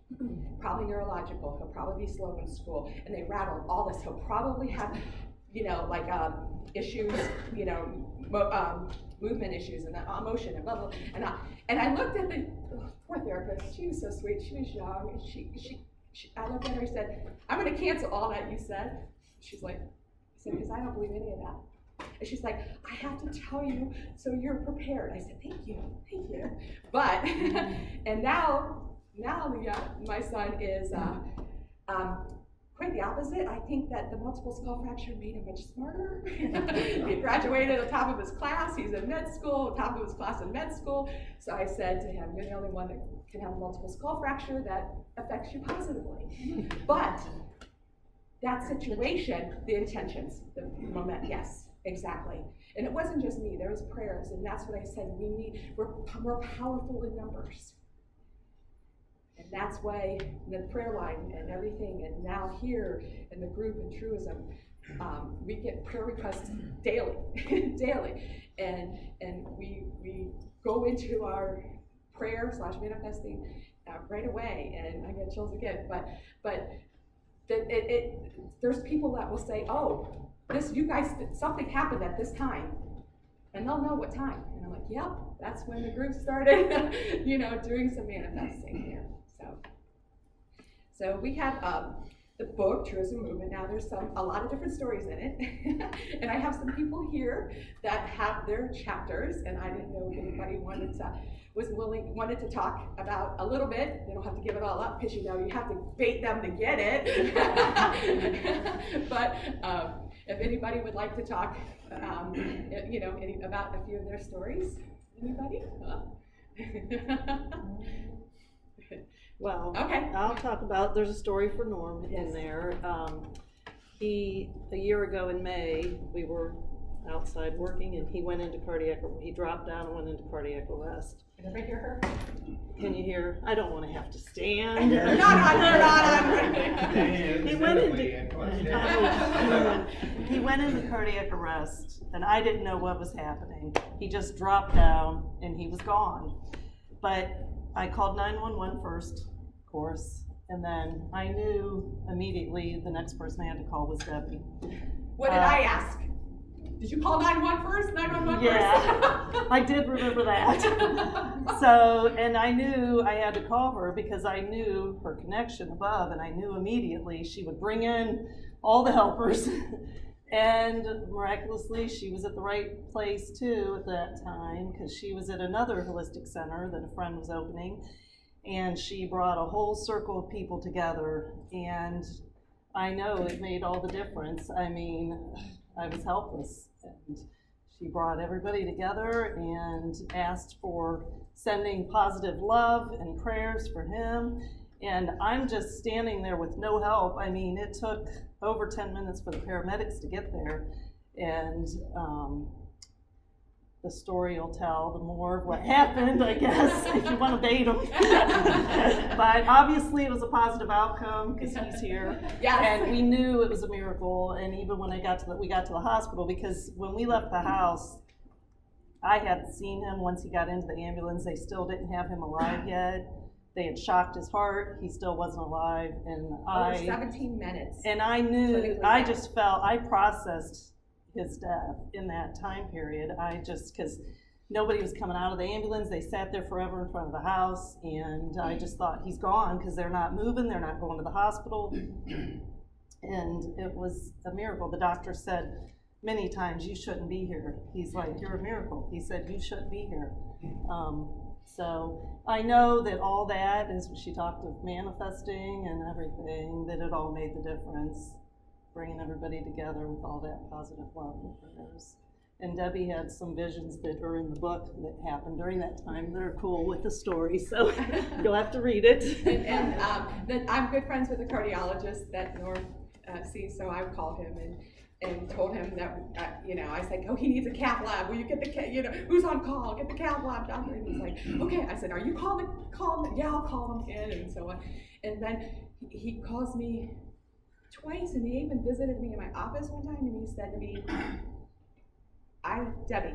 Speaker 1: probably neurological. He'll probably be slow in school. And they rattled all this. He'll probably have, issues, movement issues and emotion and blah, blah. And I looked at the poor therapist. She was so sweet. She was young. And I looked at her and said, I'm going to cancel all that you said. She's like, because I don't believe any of that. And she's like, I have to tell you so you're prepared. I said, thank you. But, and now my son is quite the opposite. I think that the multiple skull fracture made him much smarter. He graduated at the top of his class. He's in med school, top of his class in med school. So I said to him, you're the only one that can have a multiple skull fracture that affects you positively. But that situation, the intentions, the moment, yes. Exactly. And it wasn't just me, there was prayers, and that's what I said, we're more powerful in numbers. And that's why the prayer line and everything, and now here in the group in Truism, we get prayer requests daily, and we go into our prayer / manifesting right away, and I get chills again. But there's people that will say, oh, you guys, something happened at this time, and they'll know what time. And I'm like, yep, that's when the group started, doing some manifesting here. So we have the book, Truism Movement. Now there's a lot of different stories in it. And I have some people here that have their chapters, and I didn't know if anybody wanted to talk about a little bit. They don't have to give it all up, because you have to bait them to get it. But if anybody would like to talk, about a few of their stories, anybody?
Speaker 5: Well,
Speaker 1: okay.
Speaker 5: I'll talk about, there's a story for Norm
Speaker 1: Yes.
Speaker 5: in there. A year ago in May, we were outside working, and he dropped down and went into cardiac arrest.
Speaker 1: Can everybody hear her?
Speaker 5: Can you hear? I don't want to have to stand.
Speaker 1: You're not on.
Speaker 5: He went into cardiac arrest, and I didn't know what was happening. He just dropped down, and he was gone. But I called 911 first, of course, and then I knew immediately the next person I had to call was Debbie.
Speaker 1: What did I ask? Did you call 911 first? 911
Speaker 5: Yeah,
Speaker 1: first?
Speaker 5: I did remember that. So, and I knew I had to call her because I knew her connection above, and I knew immediately she would bring in all the helpers. And miraculously, she was at the right place too at that time, because she was at another holistic center that a friend was opening, and she brought a whole circle of people together, and I know it made all the difference. I mean, I was helpless, and she brought everybody together and asked for sending positive love and prayers for him. And I'm just standing there with no help. I mean, it took over 10 minutes for the paramedics to get there. And the story will tell the more of what happened, I guess, if you want to date him. But obviously it was a positive outcome because he's here.
Speaker 1: Yes.
Speaker 5: And we knew it was a miracle. And even when we got to the hospital, because when we left the house, I hadn't seen him once he got into the ambulance. They still didn't have him alive yet. They had shocked his heart. He still wasn't alive. And
Speaker 1: Over 17 minutes.
Speaker 5: And I knew, I just felt, I processed his death in that time period. Because nobody was coming out of the ambulance. They sat there forever in front of the house. And I just thought, he's gone, because they're not moving. They're not going to the hospital. And it was a miracle. The doctor said many times, you shouldn't be here. He's like, you're a miracle. He said, you shouldn't be here. So I know that all that is, she talked of manifesting and everything, that it all made the difference, bringing everybody together with all that positive love and prayers. And Debbie had some visions that are in the book that happened during that time. They're cool with the story, so you'll have to read it.
Speaker 1: And I'm good friends with a cardiologist that Norm sees, so I called him and told him that, I said, oh, he needs a cath lab. Will you get who's on call? Get the cath lab doctor. And he's like, okay. I said, are you calling? Yeah, I'll call him in, and so on. And then he calls me twice, and he even visited me in my office one time, and he said to me, Debbie,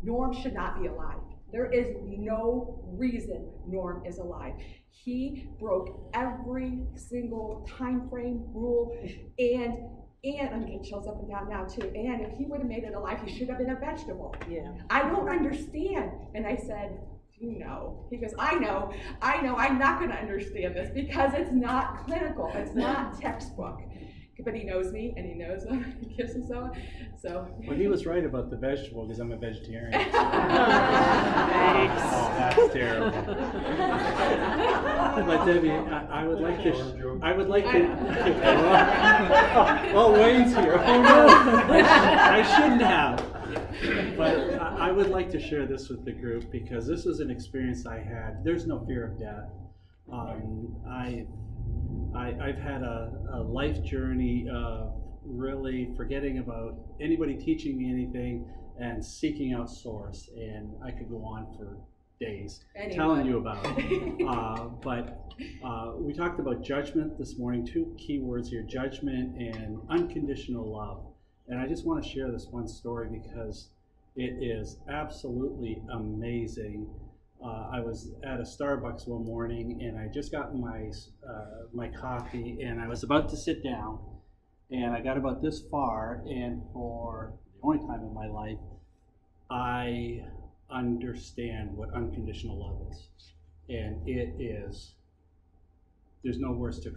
Speaker 1: Norm should not be alive. There is no reason Norm is alive. He broke every single time frame rule, and I'm getting chills up and down now too. And if he would have made it alive, he should have been a vegetable.
Speaker 5: Yeah.
Speaker 1: I don't understand. And I said, you know. He goes, I know. I'm not going to understand this because it's not clinical. It's not textbook. But he knows me, and he knows he gives him so.
Speaker 4: Well, he was right about the vegetable, because I'm a vegetarian.
Speaker 5: Thanks.
Speaker 4: Oh, that's terrible. But Debbie, I would like to. Oh, Wayne's here. Oh no, I shouldn't have. But I would like to share this with the group, because this is an experience I had. There's no fear of death. I've had a life journey of really forgetting about anybody teaching me anything and seeking out source, and I could go on for days telling you about it. But we talked about judgment this morning, two key words here, judgment and unconditional love. And I just want to share this one story because it is absolutely amazing. I was at a Starbucks one morning, and I just got my my coffee, and I was about to sit down, and I got about this far, and for the only time in my life, I understand what unconditional love is, and it is. There's no words to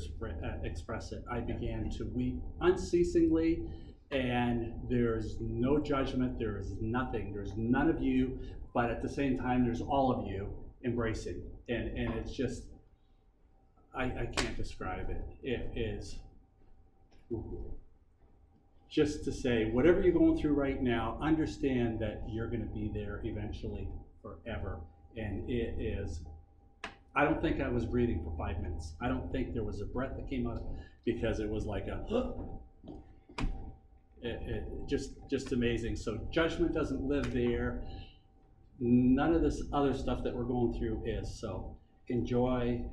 Speaker 4: express it. I began to weep unceasingly, and there's no judgment, there is nothing, there's none of you, but at the same time, there's all of you embracing. And it's just, I can't describe it. It is just to say, whatever you're going through right now, understand that you're going to be there eventually forever. And it is, I don't think I was breathing for 5 minutes. I don't think there was a breath that came out, because it was like a, just amazing. So judgment doesn't live there. None of this other stuff that we're going through is. So enjoy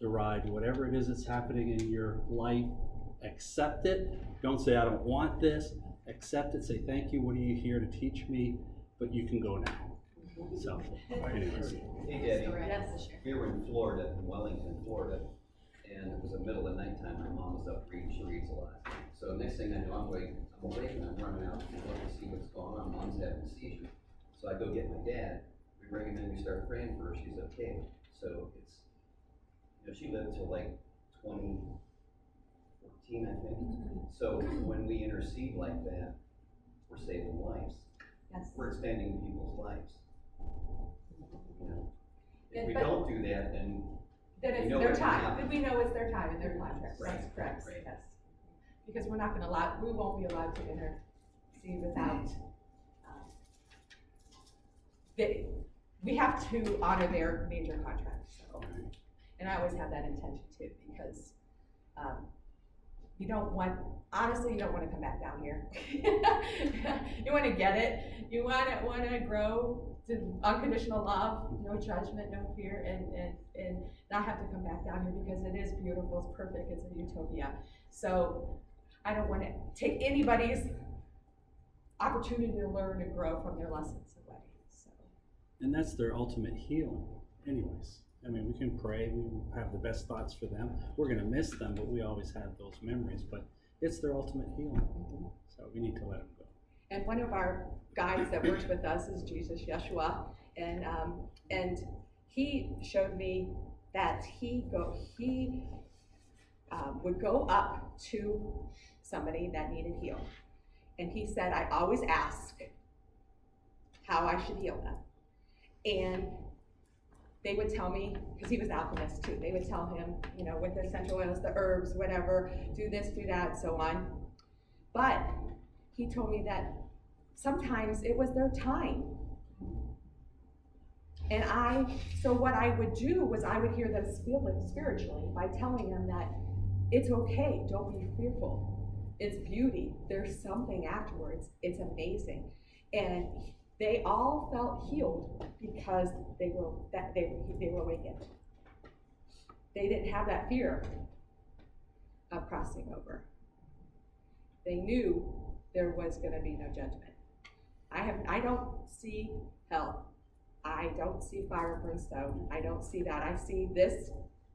Speaker 4: the ride, whatever it is that's happening in your life. Accept it. Don't say, I don't want this. Accept it. Say, thank you. What are you here to teach me? But you can go now. So, anyways.
Speaker 7: Hey, Debbie.
Speaker 1: Yes.
Speaker 7: We were in Florida, in Wellington, Florida, and it was the middle of nighttime. My mom was up reading. She reads a lot. So next thing I know, I'm awake, and I'm running out to look to see what's going on. Mom's having a seizure. So I go get my dad. We bring him in. We start praying for her. She's okay. So it's, she lived till like 2014, I think. So when we intercede like that, we're saving lives.
Speaker 1: Yes.
Speaker 7: We're expanding people's lives. If we
Speaker 1: But-
Speaker 7: don't do that, then
Speaker 1: Then it's
Speaker 7: We know
Speaker 1: their
Speaker 7: what's
Speaker 1: time,
Speaker 7: happening.
Speaker 1: we know it's their time and their contract,
Speaker 7: Right,
Speaker 1: that's correct,
Speaker 7: right.
Speaker 1: yes. Because we're not gonna allow, we won't be allowed to intercede without, we have to honor their major contract, so. And I always have that intention too, because, you don't want, honestly, you don't wanna come back down here. You wanna get it, you wanna grow to unconditional love, no judgment, no fear, and not have to come back down here, because it is beautiful, it's perfect, it's a utopia. So I don't wanna take anybody's opportunity to learn and grow from their lessons away, so.
Speaker 4: And that's their ultimate healing, anyways. I mean, we can pray, we have the best thoughts for them. We're gonna miss them, but we always have those memories, but it's their ultimate healing. So we need to let them go.
Speaker 1: And one of our guides that works with us is Jesus, Yeshua, and he showed me that he would go up to somebody that needed healed. And he said, I always ask how I should heal them. And they would tell me, because he was an alchemist too, they would tell him, with the essential oils, the herbs, whatever, do this, do that, so on. But he told me that sometimes it was their time. And so what I would do was I would hear them spiritually by telling them that it's okay, don't be fearful. It's beauty, there's something afterwards, it's amazing. And they all felt healed because they were awakened. They didn't have that fear of crossing over. They knew there was going to be no judgment. I don't see hell. I don't see fire and brimstone. I don't see that. I see this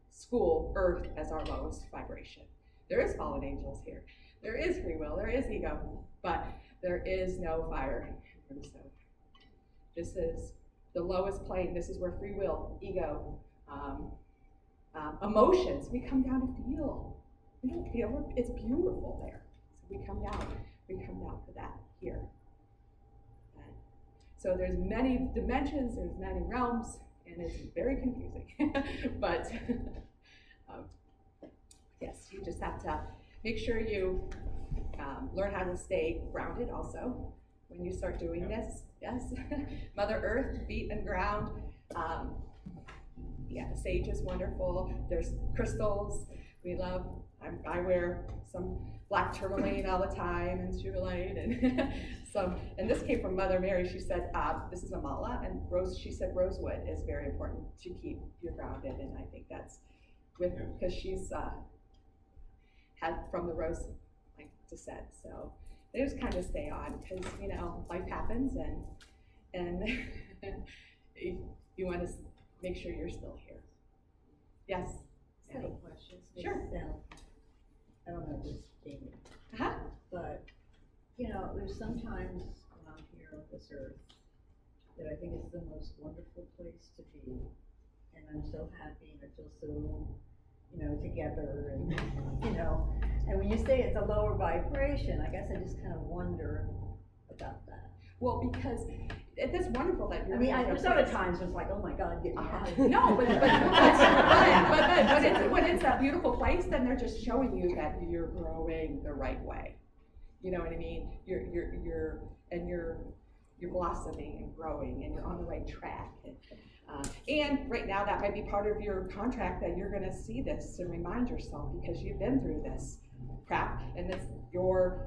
Speaker 1: school, earth, as our lowest vibration. There is fallen angels here. There is free will. There is ego. But there is no fire and brimstone. This is the lowest plane. This is where free will, ego, emotions, we come down to feel. We don't feel, it's beautiful there. So we come down to that here. And so there's many dimensions, there's many realms, and it's very confusing. But yes, you just have to make sure you learn how to stay grounded also when you start doing this. Yes, Mother Earth, feet and ground. Yeah, sage is wonderful. There's crystals. We love. I wear some black tourmaline all the time and sugilite and some. And this came from Mother Mary. She said this is a mala, and she said rosewood is very important to keep you grounded. And I think that's because she's had from the rose descent. So they just kind of stay on because life happens and you want to make sure you're still here. Yes?
Speaker 8: I have a question.
Speaker 1: Sure.
Speaker 8: I don't know if it's Jamie,
Speaker 1: Uh-huh.
Speaker 8: but, you know, there's sometimes around here on this earth that I think it's the most wonderful place to be. And I'm so happy and I feel so, you know, together and, you know, and when you say it's a lower vibration, I guess I just kind of wonder about that.
Speaker 1: Well, because it's wonderful that you're.
Speaker 8: I mean, there's other times it's like, oh my God, get me out of here.
Speaker 1: No, but when it's a beautiful place, then they're just showing you that you're growing the right way. You know what I mean? You're blossoming and growing, and you're on the right track. And right now, that might be part of your contract that you're going to see this and remind yourself because you've been through this crap, and it's your,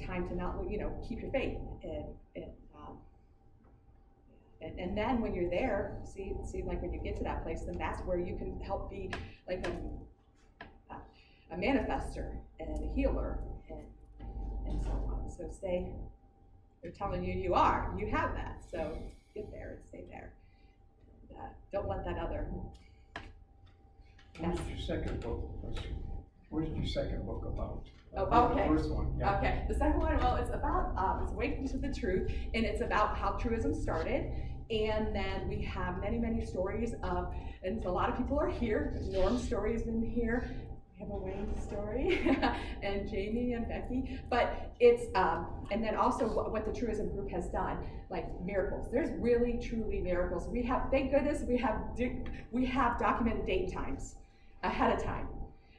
Speaker 1: time to not, keep your faith and then when you're there, see, like when you get to that place, then that's where you can help be like a manifester and a healer and so on. So they're telling you you have that. So get there and stay there. And, don't let that other.
Speaker 6: What is your second book? What is your second book about?
Speaker 1: Oh, okay.
Speaker 6: The first one, yeah.
Speaker 1: Okay, the second one, well, it's about, it's Awakening to the Truth, and it's about how Truism started, and then we have many, many stories of, and a lot of people are here, Norm's story is in here, we have a Wayne story, and Jamie and Becky, but it's, and then also what the Truism group has done, like miracles. There's really, truly miracles. We have, thank goodness, we have documented date times ahead of time.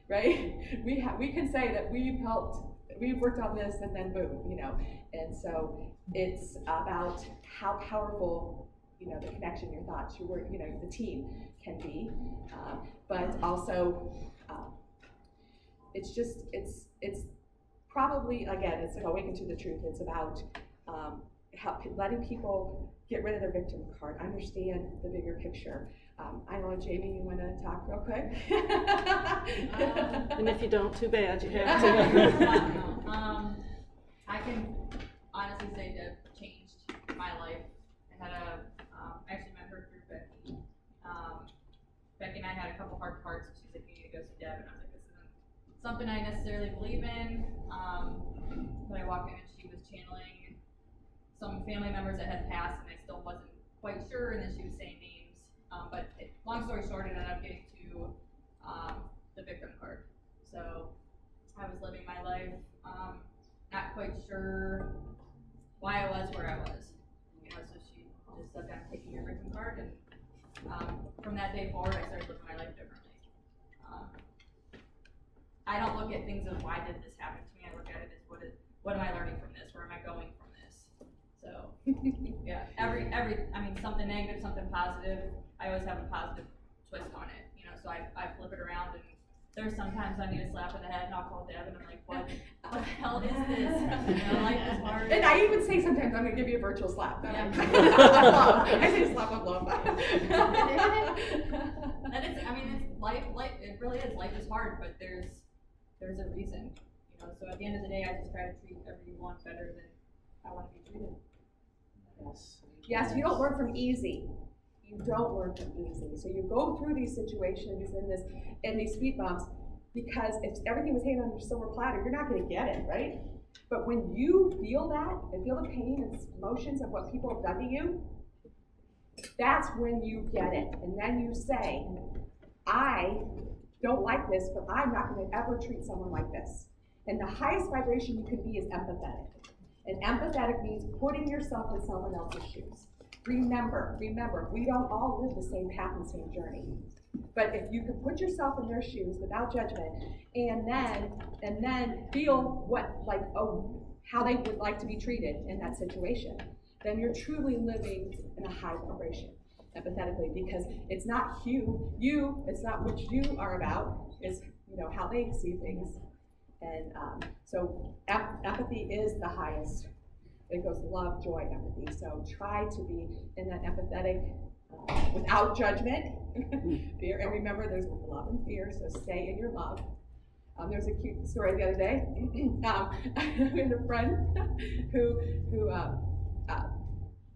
Speaker 1: Right? We can say that we've worked on this, and then boom, and so it's about how powerful, the connection, your thoughts, your work, the team can be, but also, it's probably, again, it's like Awaken to the Truth. It's about letting people get rid of their victim card, understand the bigger picture. I don't know, Jamie, you want to talk real quick?
Speaker 5: And if you don't, too bad, you have to.
Speaker 2: I can honestly say that changed my life. I actually met her through Becky. Becky and I had a couple hard parts, and she's like, you need to go see Deb, and I was like, this isn't something I necessarily believe in. But I walked in and she was channeling some family members that had passed, and I still wasn't quite sure, and then she was saying names. Long story short, it ended up getting to the victim card. So I was living my life, not quite sure why I was where I was. So she just said, I'm taking your victim card, and from that day forward, I started living my life differently. I don't look at things as why did this happen to me. I look at it as what am I learning from this? Where am I going from this? So yeah, something negative, something positive. I always have a positive twist on it, so I flip it around, and there's sometimes I need a slap in the head, and I'll call Deb, and I'm like, what the hell is this? Life is hard.
Speaker 1: And I even say sometimes, I'm going to give you a virtual slap.
Speaker 2: Yeah.
Speaker 1: I say slap with love.
Speaker 2: And it's life, it really is, life is hard, but there's a reason, so at the end of the day, I just try to treat everyone better than I want to be treated.
Speaker 1: Yes, you don't learn from easy. You don't learn from easy. So you go through these situations and these speed bumps, because if everything was hanging on your silver platter, you're not going to get it, right? But when you feel that and feel the pain and emotions of what people have done to you, that's when you get it. And then you say, I don't like this, but I'm not going to ever treat someone like this. And the highest vibration you can be is empathetic. And empathetic means putting yourself in someone else's shoes. Remember, we don't all live the same path and same journey. But if you can put yourself in their shoes without judgment, and then feel how they would like to be treated in that situation, then you're truly living in a high vibration, empathetically, because it's not it's not what you are about, it's how they see things. And so empathy is the highest. It goes love, joy, empathy. So try to be in that empathetic, without judgment, fear. And remember, there's love and fear, so stay in your love. There was a cute story the other day. We had a friend who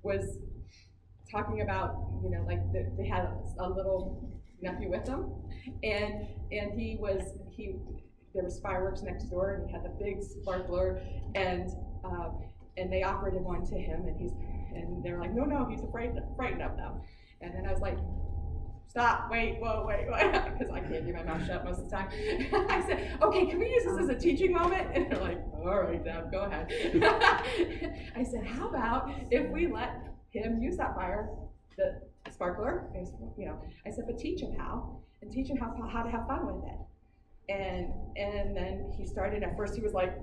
Speaker 1: was talking about, you know, like they had a little nephew with them, and there was fireworks next door, and he had the big sparkler, and they offered one to him, and they're like, no, he's frightened of them. And then I was like, stop, wait, because I can't keep my mouth shut most of the time. I said, okay, can we use this as a teaching moment? And they're like, all right, Deb, go ahead. I said, how about if we let him use that the sparkler, you know, I said, but teach him how, and teach him how to have fun with it. And then he started, at first he was like,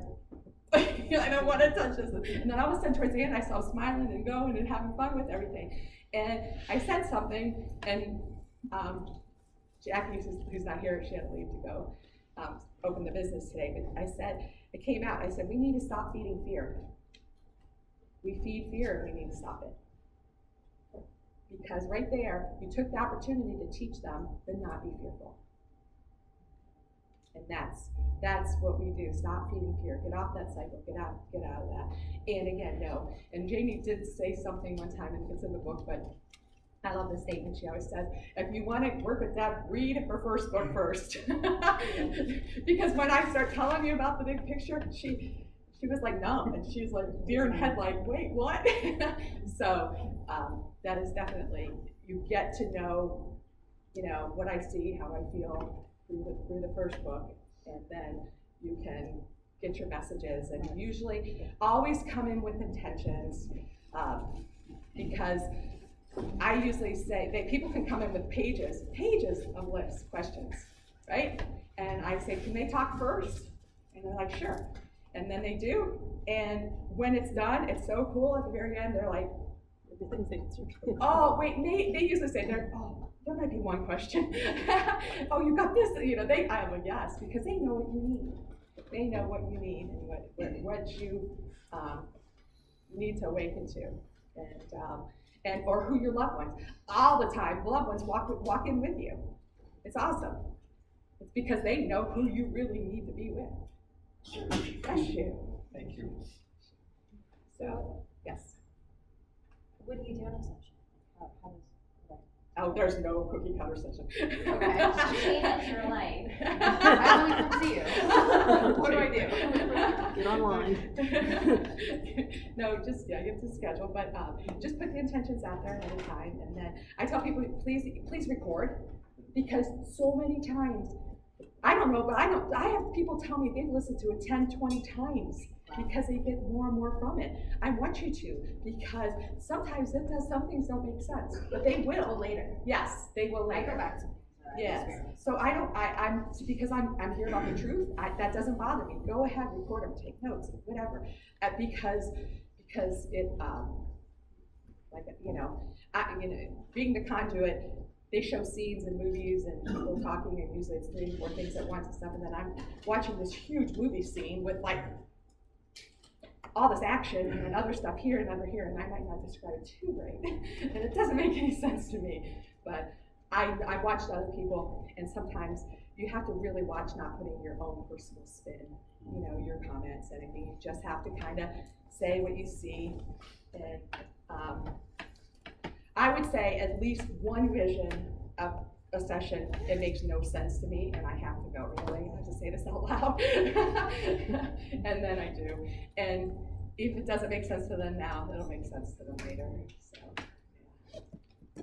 Speaker 1: I don't want to touch this. And then all of a sudden towards the end, I saw him smiling and going and having fun with everything. And I said something, and Jackie, who's not here, she had to leave to go open the business today, but it came out, I said, we need to stop feeding fear. We feed fear, and we need to stop it. Because right there, you took the opportunity to teach them to not be fearful. And that's what we do. Stop feeding fear. Get off that cycle. Get out of that. And again, no. And Jamie did say something one time, and it's in the book, but I love the statement she always says, if you want to work with Deb, read her first book first. Because when I start telling you about the big picture, she was like numb, and she's like deer in headlight, wait, what? So that is definitely, you get to know, you know, what I see, how I feel through the first book, and then you can get your messages, and usually always come in with intentions, because I usually say that people can come in with pages of lists, questions, right? And I say, can they talk first? And they're like, sure. And then they do, and when it's done, it's so cool at the very end, they're like, oh, wait, they usually say, there might be one question. Oh, you got this, you know, I'm like, yes, because they know what you need. They know what you need and what you need to awaken to, and or who your loved ones. All the time, loved ones walk in with you. It's awesome. It's because they know who you really need to be with. That's you.
Speaker 6: Thank you.
Speaker 1: So, yes.
Speaker 2: What do you do in a session? How does
Speaker 1: Oh, there's no cookie cutter session.
Speaker 2: Okay, change your life. I only come see you. What do I do?
Speaker 5: Get online.
Speaker 1: No, just, you have to schedule, but just put the intentions out there ahead of time, and then I tell people, please record, because so many times, I don't know, but I have people tell me they've listened to it 10, 20 times because they get more and more from it. I want you to, because sometimes some things don't make sense, but they will later. Yes, they will later. Yes. So because I'm here about the truth, that doesn't bother me. Go ahead, record them, take notes, whatever. Because it, like, being the conduit, they show scenes in movies and people talking, and usually it's 3 or 4 things at once and stuff, and then I'm watching this huge movie scene with like all this action and other stuff here and over here, and I might not describe it too great, and it doesn't make any sense to me. But I watched other people, and sometimes you have to really watch, not putting your own personal spin, your comments, anything. You just have to kind of say what you see, and I would say at least one vision of a session, it makes no sense to me, and I have to go, really? I have to say this out loud? And then I do. And if it doesn't make sense to them now, it'll make sense to them later. So.